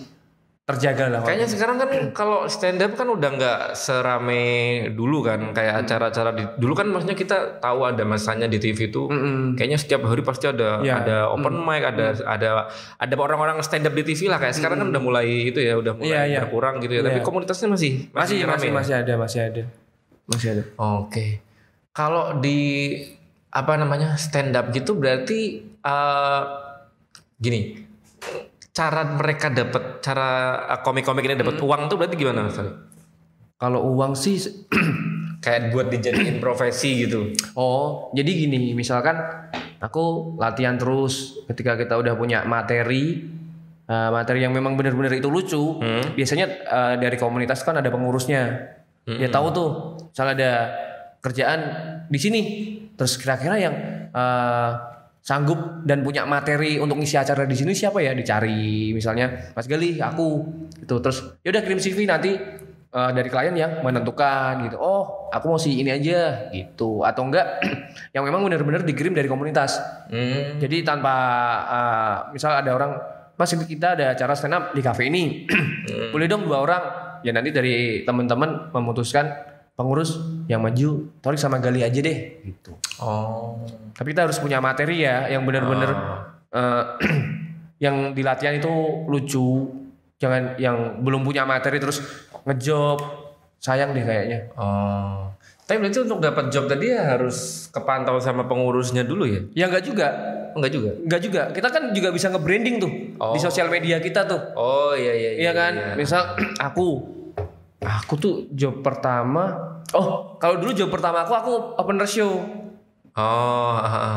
terjaga lah. Kayaknya sekarang kan kalau stand up kan udah nggak serame dulu kan, kayak acara-acara dulu kan maksudnya kita tahu ada masanya di TV itu, kayaknya setiap hari pasti ada open mic, ada orang-orang stand up di TV lah. Kayak sekarang kan udah mulai itu ya, udah mulai berkurang gitu ya. Tapi komunitasnya masih ada. Oke. Kalau di stand up gitu berarti gini. Cara komik-komik ini dapat uang tuh berarti gimana Mas? Kalau uang sih kayak buat dijadiin profesi gitu. Jadi gini, misalkan aku latihan terus, ketika kita udah punya materi yang memang benar-benar itu lucu, biasanya dari komunitas kan ada pengurusnya. Dia tahu tuh, misalnya ada kerjaan di sini, terus kira-kira yang sanggup dan punya materi untuk ngisi acara di sini siapa ya, dicari misalnya Mas Gali, aku gitu. Terus ya udah kirim CV, nanti dari klien yang menentukan gitu. Aku mau si ini aja gitu, atau enggak yang memang benar-benar dikirim dari komunitas. Jadi tanpa misal ada orang, Mas kita ada acara stand up di cafe ini, boleh dong 2 orang. ya nanti dari teman-teman memutuskan pengurus yang maju Torik sama Gali aja deh gitu. Tapi kita harus punya materi ya yang benar-benar yang di latihan itu lucu. Jangan yang belum punya materi terus ngejob, sayang deh kayaknya. Tapi berarti untuk dapat job tadi ya harus kepantau sama pengurusnya dulu ya? Ya enggak juga. Enggak juga. Kita kan juga bisa nge-branding tuh di sosial media kita tuh. Iya. Iya kan? Misal aku tuh job pertama. Kalau dulu job pertama aku opener show.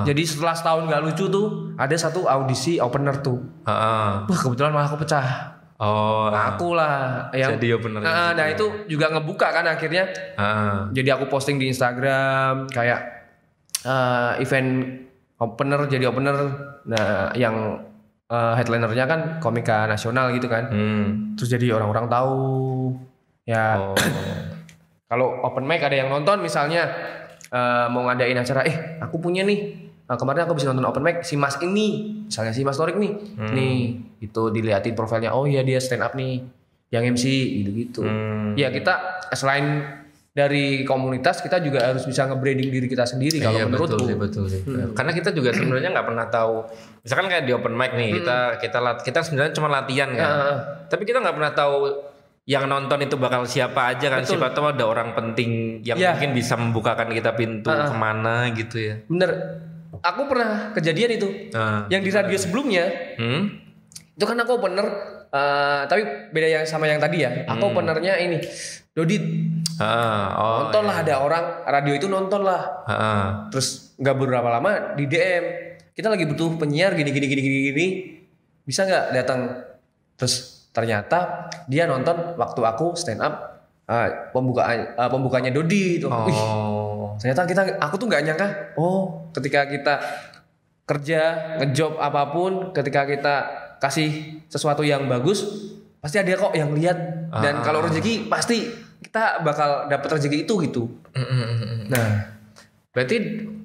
Jadi setelah setahun nggak lucu tuh ada satu audisi opener tuh. Wah kebetulan malah aku pecah. Aku lah yang jadi opener. Nah itu juga ngebuka kan akhirnya. Jadi aku posting di Instagram kayak event opener jadi opener. Nah yang headlinernya kan komika nasional gitu kan. Terus jadi orang-orang tahu ya. Kalau open mic ada yang nonton misalnya mau ngadain acara, aku punya nih. Kemarin aku bisa nonton open mic si Mas ini, misalnya si Mas Torik nih, itu diliatin profilnya, oh iya dia stand up nih, yang MC gitu-gitu. Ya kita selain dari komunitas kita juga harus bisa nge-branding diri kita sendiri kalau menurutku. Betul. Karena kita juga sebenarnya nggak pernah tahu, misalkan kayak di open mic nih, kita sebenarnya cuma latihan kan, tapi kita nggak pernah tahu yang nonton itu bakal siapa aja kan. Siapa tahu ada orang penting yang mungkin bisa membukakan kita pintu kemana gitu ya. Bener. Aku pernah kejadian itu yang di radio sebelumnya itu kan aku opener tapi beda yang sama yang tadi ya. Aku openernya ini Dodit nonton lah, ada orang radio itu nonton lah. Terus nggak beberapa lama di DM kita lagi butuh penyiar gini bisa nggak datang. Terus ternyata dia nonton waktu aku stand up pembukanya Dodi itu. Ternyata aku tuh nggak nyangka. Ketika kita kerja ngejob apapun, ketika kita kasih sesuatu yang bagus, pasti ada kok yang lihat. Dan kalau rezeki pasti kita bakal dapat rezeki itu gitu. Nah, berarti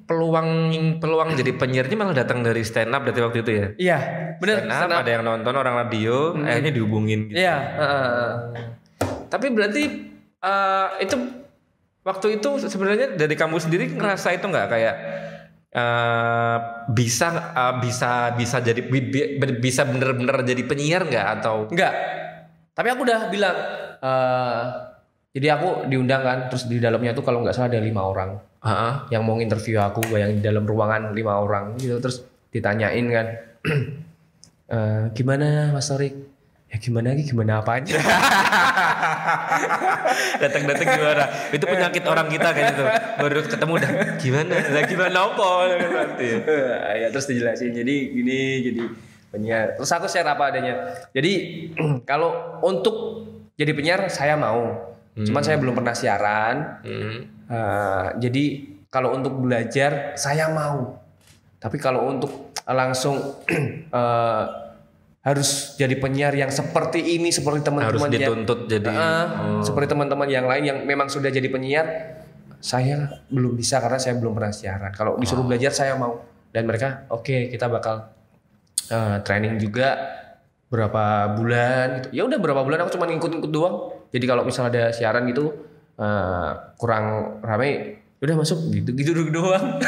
peluang jadi penyiarnya malah datang dari stand up berarti waktu itu ya? Iya, benar. Stand up ada yang nonton orang radio, akhirnya dihubungin gitu. Iya. Tapi berarti itu waktu itu sebenarnya dari kamu sendiri ngerasa itu nggak kayak bisa jadi bisa bener-bener jadi penyiar nggak atau? Nggak. Tapi aku udah bilang. Jadi aku diundang kan, terus di dalamnya tuh kalau nggak salah ada 5 orang yang mau interview aku, bayangin di dalam ruangan 5 orang gitu, terus ditanyain kan, gimana Mas Torik? Ya gimana apanya? Datang gimana? Itu penyakit orang kita kayak gitu. Baru ketemu udah gimana apa nanti. Ya terus dijelasin jadi penyiar. Terus aku share apa adanya. Jadi kalau untuk jadi penyiar saya mau. Cuman saya belum pernah siaran. Jadi kalau untuk belajar saya mau. Tapi kalau untuk langsung harus jadi penyiar yang seperti ini, seperti teman-teman harus dituntut jadi seperti teman-teman yang lain yang memang sudah jadi penyiar, saya belum bisa karena saya belum pernah siaran. Kalau disuruh belajar saya mau. Dan mereka oke, kita bakal training juga berapa bulan gitu. Ya udah berapa bulan aku cuma ngikut-ngikut doang. Jadi kalau misal ada siaran gitu kurang rame, udah masuk gitu duduk doang.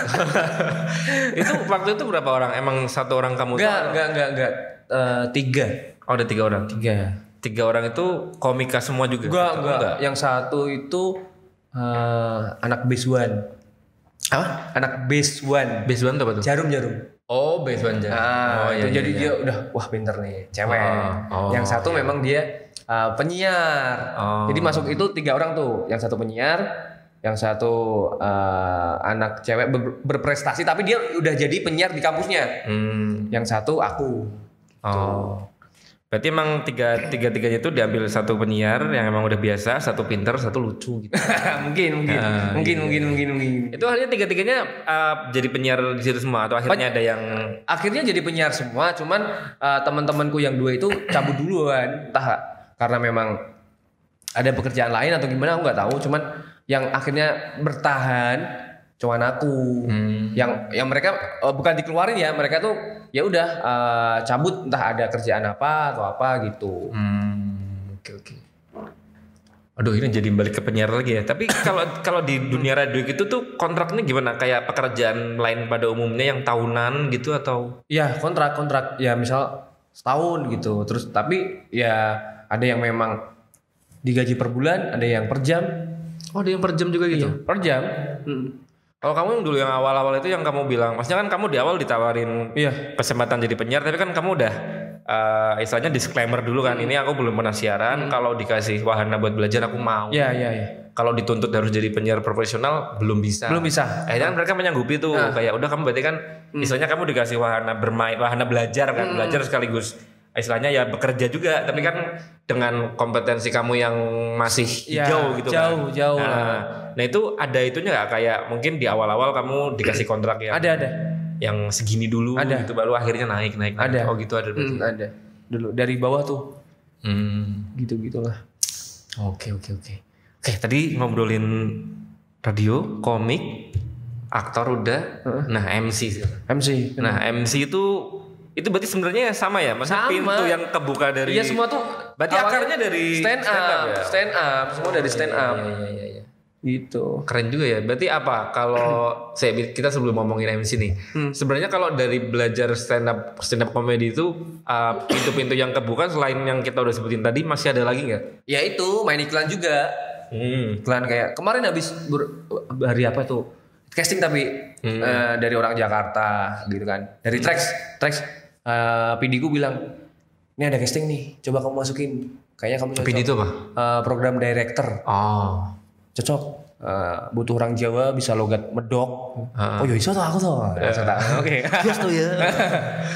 Itu waktu itu berapa orang? Emang satu orang kamu? Enggak. 3. Ada 3 orang. 3 orang itu komika semua juga? Enggak. Yang satu itu anak base one. Apa? Anak base one. Base one itu apa tuh? Jarum. Oh, base one jarum. Itu jadi dia udah wah pinter nih, cewek. Yang satu memang dia penyiar. Jadi masuk itu 3 orang tuh. Yang satu penyiar, yang satu anak cewek berprestasi tapi dia udah jadi penyiar di kampusnya. Yang satu aku. Berarti emang tiga-tiganya itu diambil satu penyiar yang emang udah biasa, satu pinter, satu lucu gitu. mungkin. Itu akhirnya tiga-tiganya jadi penyiar di situ semua atau akhirnya ada yang akhirnya jadi penyiar semua, cuman teman-temanku yang 2 itu cabut duluan, entah karena memang ada pekerjaan lain atau gimana aku nggak tahu, cuman yang akhirnya bertahan cuman aku. Yang mereka bukan dikeluarin ya, mereka tuh ya udah cabut entah ada kerjaan apa atau apa gitu. Oke. Aduh, ini jadi balik ke penyiar lagi ya. Tapi kalau di dunia radio gitu tuh kontraknya gimana? Kayak pekerjaan lain pada umumnya yang tahunan gitu atau? Ya kontrak ya misal setahun gitu. Terus tapi ya ada yang memang digaji per bulan, ada yang per jam. Oh, ada yang per jam juga gitu? Iya, per jam. Kalau kamu yang dulu yang awal-awal itu yang kamu bilang, maksudnya kan kamu di awal ditawarin kesempatan jadi penyiar, tapi kan kamu udah istilahnya disclaimer dulu kan, ini aku belum pernah siaran, kalau dikasih wahana buat belajar aku mau. Iya. Kalau dituntut harus jadi penyiar profesional belum bisa. Akhirnya kan mereka menyanggupi tuh, kayak udah kamu berarti kan istilahnya kamu dikasih wahana bermain, wahana belajar kan, belajar sekaligus istilahnya ya bekerja juga, tapi kan dengan kompetensi kamu yang masih hijau gitu kan. Jauh. Nah itu ada itunya nggak, kayak mungkin di awal-awal kamu dikasih kontrak yang ada yang segini dulu gitu, baru akhirnya naik. Ada. Oh gitu ada berarti. Ada dulu dari bawah tuh. Gitulah. Oke. Tadi ngobrolin radio, komik, aktor udah. Nah MC. Nah MC itu berarti sebenarnya sama ya, maksudnya pintu yang kebuka dari. Iya semua tuh. Berarti akarnya dari stand up, semua dari stand up. Iya. Gitu. Keren juga ya. Berarti apa kalau kita sebelum ngomongin MC nih, sebenarnya kalau dari belajar stand up comedy itu pintu-pintu yang kebuka selain yang kita udah sebutin tadi masih ada lagi nggak? Ya itu main iklan juga. Iklan kayak kemarin habis hari apa tuh? Casting tapi dari orang Jakarta gitu kan. Dari Trax PD ku bilang, "Ini ada casting nih, coba kamu masukin." Kayaknya kamu cocok. PD itu apa? Program director. Oh. Cocok. Butuh orang Jawa bisa logat medok. Oh ya iso tuh aku tuh. Oke. Yes tuh ya.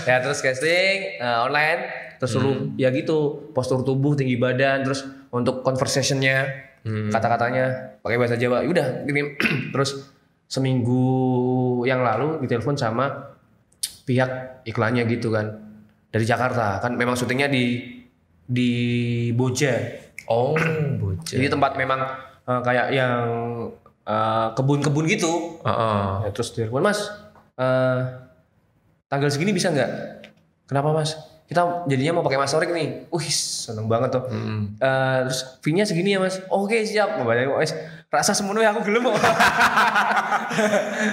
Ya terus casting online, terus suruh ya gitu, postur tubuh, tinggi badan, terus untuk conversationnya, kata-katanya pakai bahasa Jawa. Udah kirim. Terus seminggu yang lalu ditelepon sama pihak iklannya gitu kan, dari Jakarta kan, memang syutingnya di Boja. Oh Boja. Jadi tempat memang kayak yang kebun-kebun gitu. Ya, terus telepon, "Mas, tanggal segini bisa nggak?" "Kenapa Mas?" "Kita jadinya mau pakai Mas Torik nih." Wih seneng banget tuh. Terus fee-nya segini ya Mas. "Oke siap." Rasa semuanya aku gelem.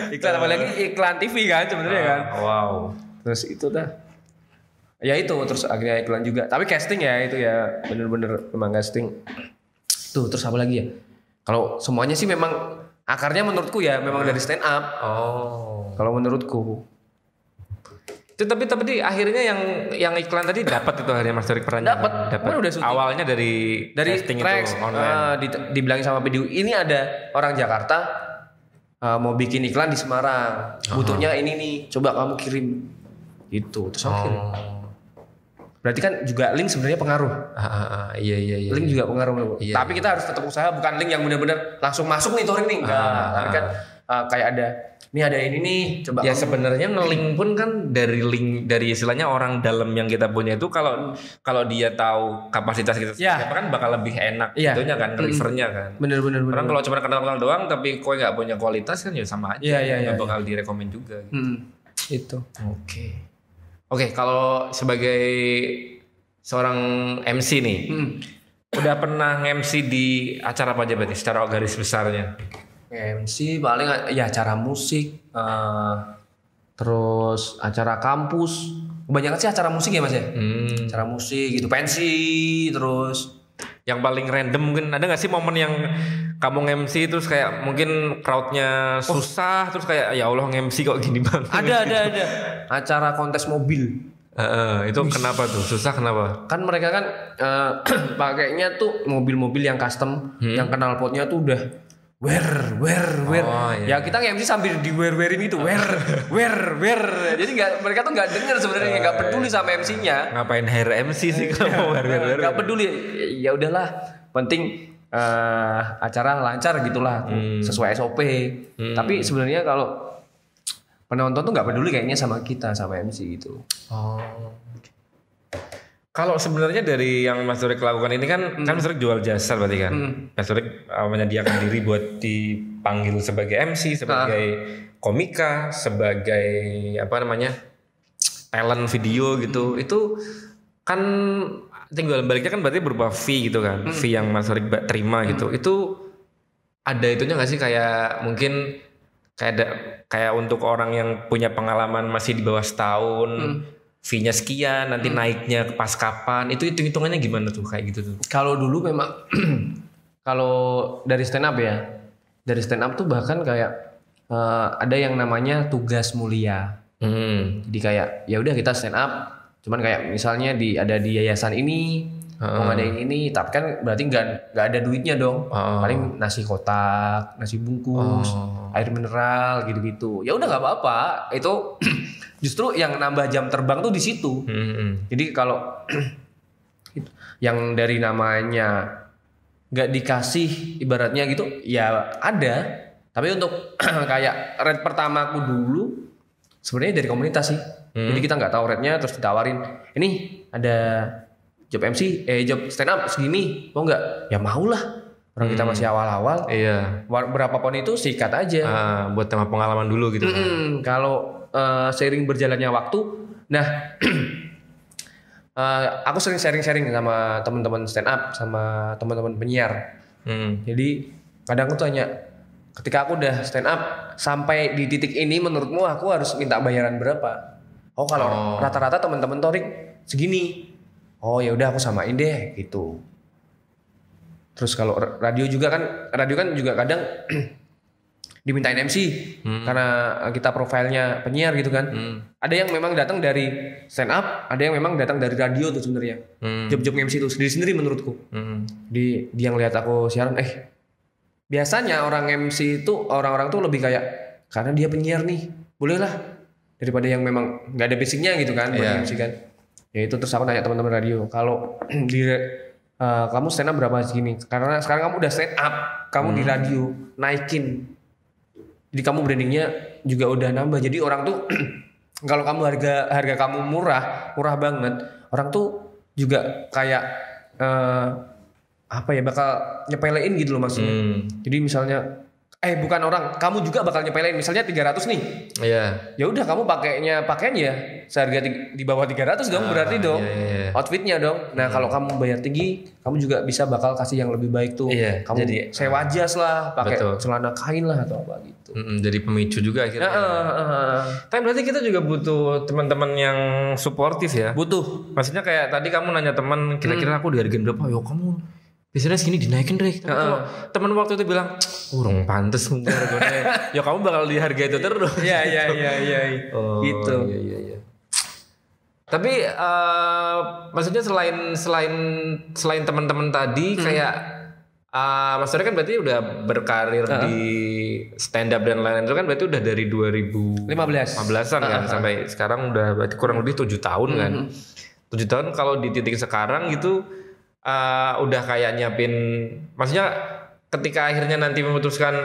Iklan apalagi iklan TV kan sebenarnya kan. Wow. Terus itu dah. Ya itu terus akhirnya iklan juga. Tapi casting ya itu ya bener-bener memang casting. Tuh terus apa lagi ya? Kalau semuanya sih memang akarnya menurutku ya memang dari stand up. Oh. Kalau menurutku. Itu tapi di akhirnya yang iklan tadi dapat itu akhirnya Mas Torik perannya. Dapat. Awalnya dari casting Trax, itu online. Dibilangin sama video, "Ini ada orang Jakarta mau bikin iklan di Semarang. Butuhnya ini nih, coba kamu kirim." Gitu. Terus aku kirim. Berarti kan juga link sebenarnya pengaruh. Iya. Link juga pengaruh. Iya, tapi kita harus tetap usaha, bukan link yang benar-benar langsung masuk nih Torik nih. Enggak. Kan kayak ada ini nih, coba. Ya sebenarnya nge-link pun kan dari istilahnya orang dalam yang kita punya itu, kalau dia tahu kapasitas kita siapa kan bakal lebih enak itunya kan, rivernya kan. Bener. Orang kalau cuma kenal doang tapi kau nggak punya kualitas kan ya sama aja. Iya. Bakal direkomend juga. Itu. Oke, kalau sebagai seorang MC nih, udah pernah MC di acara apa aja berarti secara garis besarnya? MC paling ya acara musik, terus acara kampus. Kebanyakan sih acara musik ya Mas ya. Acara musik gitu, pensi, terus yang paling random mungkin ada nggak sih momen yang kamu MC terus kayak mungkin crowdnya susah, terus kayak ya Allah nge-MC kok gini banget. Ada. Acara kontes mobil. Itu kenapa tuh? Susah kenapa? Kan mereka kan pakainya tuh mobil-mobil yang custom, yang knalpotnya tuh udah wer. Ya kita nge-MC sambil di wer-werin gitu, wer. Jadi mereka tuh nggak denger sebenarnya, nggak peduli sama MC-nya. Ngapain hire MC sih kalau wer. Nggak peduli. Ya udahlah, penting acara lancar gitulah, sesuai SOP. Tapi sebenarnya kalau penonton tuh nggak peduli kayaknya sama kita, sama MC gitu. Kalau sebenarnya dari yang Mas Torik lakukan ini kan Mas Torik jual jasa berarti kan. Mas Torik menyediakan diri buat dipanggil sebagai MC, sebagai komika, sebagai talent video gitu. Itu kan Tinggal baliknya kan berarti berupa fee gitu kan, fee yang Mas Torik terima gitu. Itu ada itunya nggak sih kayak mungkin kayak untuk orang yang punya pengalaman masih di bawah setahun, fee-nya sekian, nanti naiknya pas kapan, itu hitung-hitungannya gimana tuh kayak gitu tuh? Kalau dulu memang kalau dari stand up ya, dari stand up tuh bahkan kayak ada yang namanya tugas mulia. Jadi kayak ya udah kita stand up, cuman kayak misalnya ada di yayasan ini mau ngadain ini, tapi kan berarti nggak ada duitnya dong. Paling nasi kotak, nasi bungkus, air mineral gitu-gitu. Ya udah nggak apa-apa. Itu justru yang nambah jam terbang tuh di situ. Jadi kalau yang dari namanya nggak dikasih ibaratnya gitu, ya ada. Tapi untuk kayak rate pertamaku dulu sebenarnya dari komunitas sih. Jadi kita nggak tahu rate-nya, terus ditawarin, ini ada job MC, job stand up segini, mau nggak? Ya mau lah. Orang kita masih awal-awal. Iya. Berapapun itu sikat aja. Buat tema pengalaman dulu gitu. Kalau seiring berjalannya waktu, nah aku sering sharing-sharing sama teman-teman stand up, sama teman-teman penyiar. Jadi kadang aku tanya, ketika aku udah stand up sampai di titik ini, menurutmu aku harus minta bayaran berapa? Oh kalau rata-rata teman-teman Torik segini. Oh ya udah aku samain deh gitu. Terus kalau radio kan juga kadang dimintain MC karena kita profilnya penyiar gitu kan. Ada yang memang datang dari stand up, ada yang memang datang dari radio tuh sebenarnya. Job-job MC itu sendiri-sendiri menurutku. Dia yang lihat aku siaran, biasanya orang MC itu orang-orang tuh lebih kayak karena dia penyiar nih, bolehlah, daripada yang memang nggak ada basicnya gitu kan buat MC kan. Ya itu terus aku nanya teman-teman radio, kalau kamu stand up berapa segini? Karena sekarang kamu udah stand up, kamu di radio naikin, jadi kamu brandingnya juga udah nambah. Jadi orang tuh kalau kamu harga kamu murah banget, orang tuh juga kayak bakal nyepelein gitu loh maksudnya. Jadi misalnya bukan orang, kamu juga bakal nyepelein misalnya 300 nih. Iya. Ya udah kamu pakainya seharga di bawah 300 dong, berarti dong. Outfitnya dong. Nah, kalau kamu bayar tinggi, kamu juga bisa bakal kasih yang lebih baik tuh. Kamu jadi sewa jas lah, pakai celana kain lah atau apa gitu. Jadi pemicu juga akhirnya. Tapi berarti kita juga butuh teman-teman yang suportif ya. Butuh. Maksudnya kayak tadi kamu nanya teman, kira-kira aku dihargain berapa? Yo kamu biasanya segini dinaikin deh. Tapi kalau teman waktu itu bilang, urung pantes harganya. Ya kamu bakal dihargai itu terus. Iya. Gitu. Iya. Tapi maksudnya selain teman-teman tadi kayak Mas Torik kan berarti udah berkarir di stand up dan lain-lain, itu kan berarti udah dari 2015-an kan sampai sekarang udah berarti kurang lebih 7 tahun kan. 7 tahun kalau di titik sekarang gitu udah kayak nyiapin, maksudnya ketika akhirnya nanti memutuskan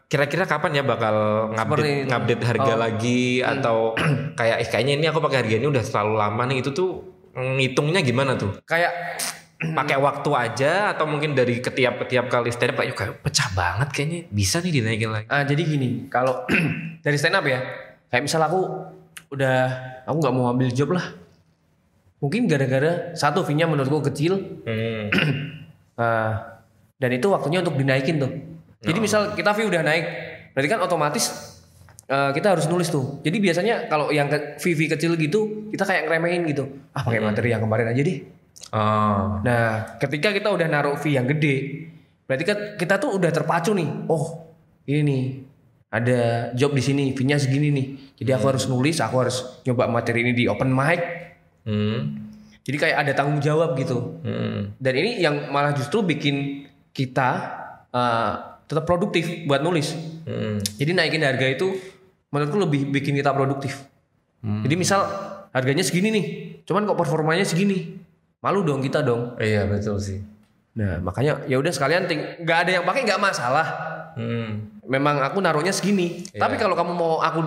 kira-kira kapan ya bakal ngupdate harga lagi atau kayaknya ini aku pakai harga ini udah terlalu lama nih, itu tuh ngitungnya gimana tuh? Kayak pakai waktu aja atau mungkin dari ketiap kali stand up kayak pecah banget kayaknya bisa nih dinaikin lagi. Jadi gini, kalau dari stand up ya, kayak misal aku nggak mau ambil job lah. Mungkin gara-gara satu fee-nya menurutku kecil. Dan itu waktunya untuk dinaikin tuh. Jadi misal kita fee udah naik, berarti kan otomatis kita harus nulis tuh. Jadi biasanya kalau yang fee kecil gitu, kita kayak ngeremehin gitu. Pakai materi yang kemarin aja deh. Nah, ketika kita udah naruh fee yang gede, berarti kan kita tuh udah terpacu nih. Oh, ini nih ada job di sini, fee-nya segini nih. Jadi aku harus nulis, aku harus nyoba materi ini di open mic. Jadi kayak ada tanggung jawab gitu. Dan ini yang malah justru bikin kita tetap produktif buat nulis. Jadi naikin harga itu menurutku lebih bikin kita produktif. Jadi misal harganya segini nih, cuman kok performanya segini, malu dong kita dong. Iya betul sih. Nah makanya ya udah sekalian nggak ada yang pakai nggak masalah. Memang aku naruhnya segini. Tapi kalau kamu mau aku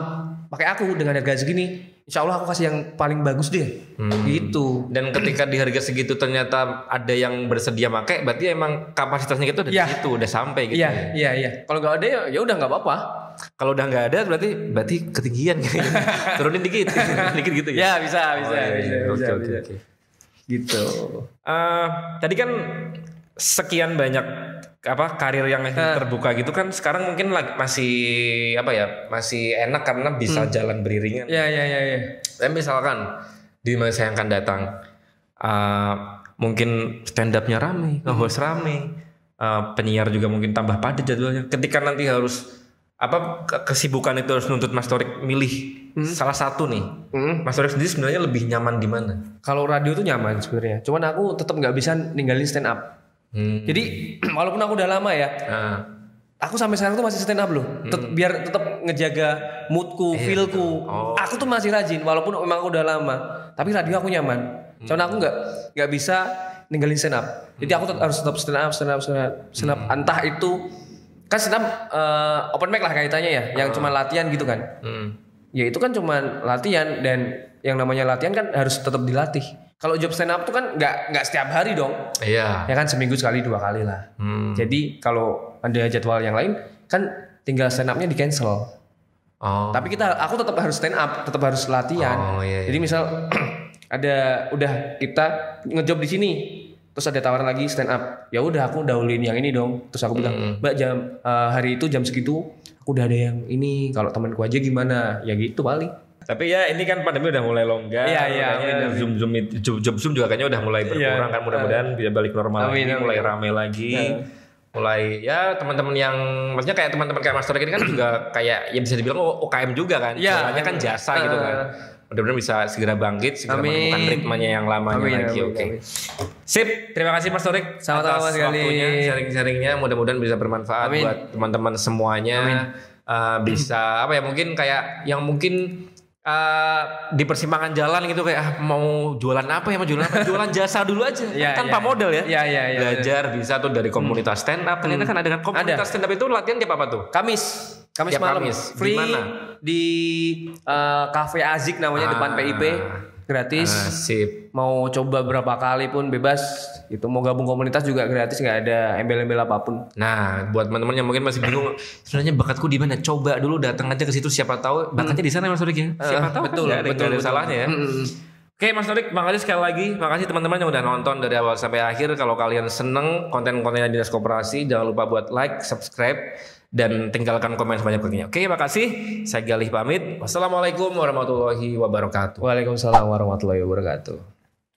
pakai aku dengan harga segini, insya Allah aku kasih yang paling bagus deh. Gitu. Dan ketika di harga segitu ternyata ada yang bersedia pakai, berarti emang kapasitasnya kita udah di situ, udah sampai gitu. Iya. Kalau nggak ada ya udah nggak apa-apa. Kalau udah nggak ada berarti ketinggian kayaknya. Turunin dikit gitu ya. Ya bisa. Oke. Gitu. Tadi kan sekian banyak karir yang terbuka gitu kan, sekarang mungkin masih masih enak karena bisa jalan beriringan. Iya. Dan misalkan di masa yang akan datang mungkin stand up-nya rame, nge-host rame, penyiar juga mungkin tambah padat jadwalnya. Ketika nanti harus kesibukan itu harus nuntut Mas Torik milih salah satu nih. Mas Torik sendiri sebenarnya lebih nyaman di mana? Kalau radio tuh nyaman sebenarnya. Cuman aku tetap nggak bisa ninggalin stand up. Jadi walaupun aku udah lama ya, aku sampai sekarang tuh masih stand up loh. Biar tetap ngejaga moodku, feelku. Aku tuh masih rajin walaupun memang aku udah lama. Tapi radio aku nyaman. Cuman aku nggak bisa ninggalin stand up. Jadi aku harus tetap stand up. Entah itu kan stand up open mic lah kaitannya ya, yang cuma latihan gitu kan. Ya itu kan cuma latihan, dan yang namanya latihan kan harus tetap dilatih. Kalau job stand up tuh kan nggak setiap hari dong. Iya. Ya kan seminggu sekali 2 kali lah. Jadi kalau ada jadwal yang lain kan tinggal stand upnya di cancel. Tapi aku tetap harus stand up, tetap harus latihan. Jadi misal udah kita ngejob di sini, terus ada tawaran lagi stand up, ya udah aku dahuluin yang ini dong. Terus aku bilang, Mbak hari itu jam segitu aku udah ada yang ini, kalau temanku aja gimana? Ya gitu paling. Tapi ya ini kan pandemi udah mulai longgar. Iya. Zoom juga kayaknya udah mulai berkurang kan, mudah-mudahan bisa balik normal lagi, mulai rame lagi. Mulai ya teman-teman yang maksudnya kayak teman-teman kayak Mas Torik ini kan juga kayak ya bisa dibilang UKM juga kan. Jualannya kan jasa gitu kan. Mudah-mudahan bisa segera bangkit, segera menemukan ritmenya yang lamanya lagi. Oke. Sip, terima kasih Mas Torik sama-sama atas sekali. Waktunya, sharing-sharingnya, mudah-mudahan bisa bermanfaat buat teman-teman semuanya. Bisa mungkin kayak yang mungkin di persimpangan jalan gitu kayak mau jualan apa jualan jasa dulu aja tanpa modal ya. Belajar bisa tuh dari komunitas stand up. Ternyata kan ada kan komunitas stand up itu latihan tiap apa tuh? Kamis malam. Free. Dimana? Di Cafe Azik namanya, depan PIP, gratis. Sip. Mau coba berapa kali pun bebas. Itu mau gabung komunitas juga gratis, nggak ada embel-embel apapun. Nah, buat teman-teman yang mungkin masih bingung, sebenarnya bakatku di mana? Coba dulu datang aja ke situ, siapa tahu bakatnya di sana Mas Torik ya. Siapa tahu betul, kan nggak ada salahnya ya. Oke Mas Torik, makasih sekali lagi. Makasih teman-teman yang udah nonton dari awal sampai akhir. Kalau kalian seneng konten-kontennya Dinas Koperasi, jangan lupa buat like, subscribe, dan tinggalkan komen sebanyak-banyaknya. Oke, makasih. Saya Galih pamit. Wassalamualaikum warahmatullahi wabarakatuh. Waalaikumsalam warahmatullahi wabarakatuh.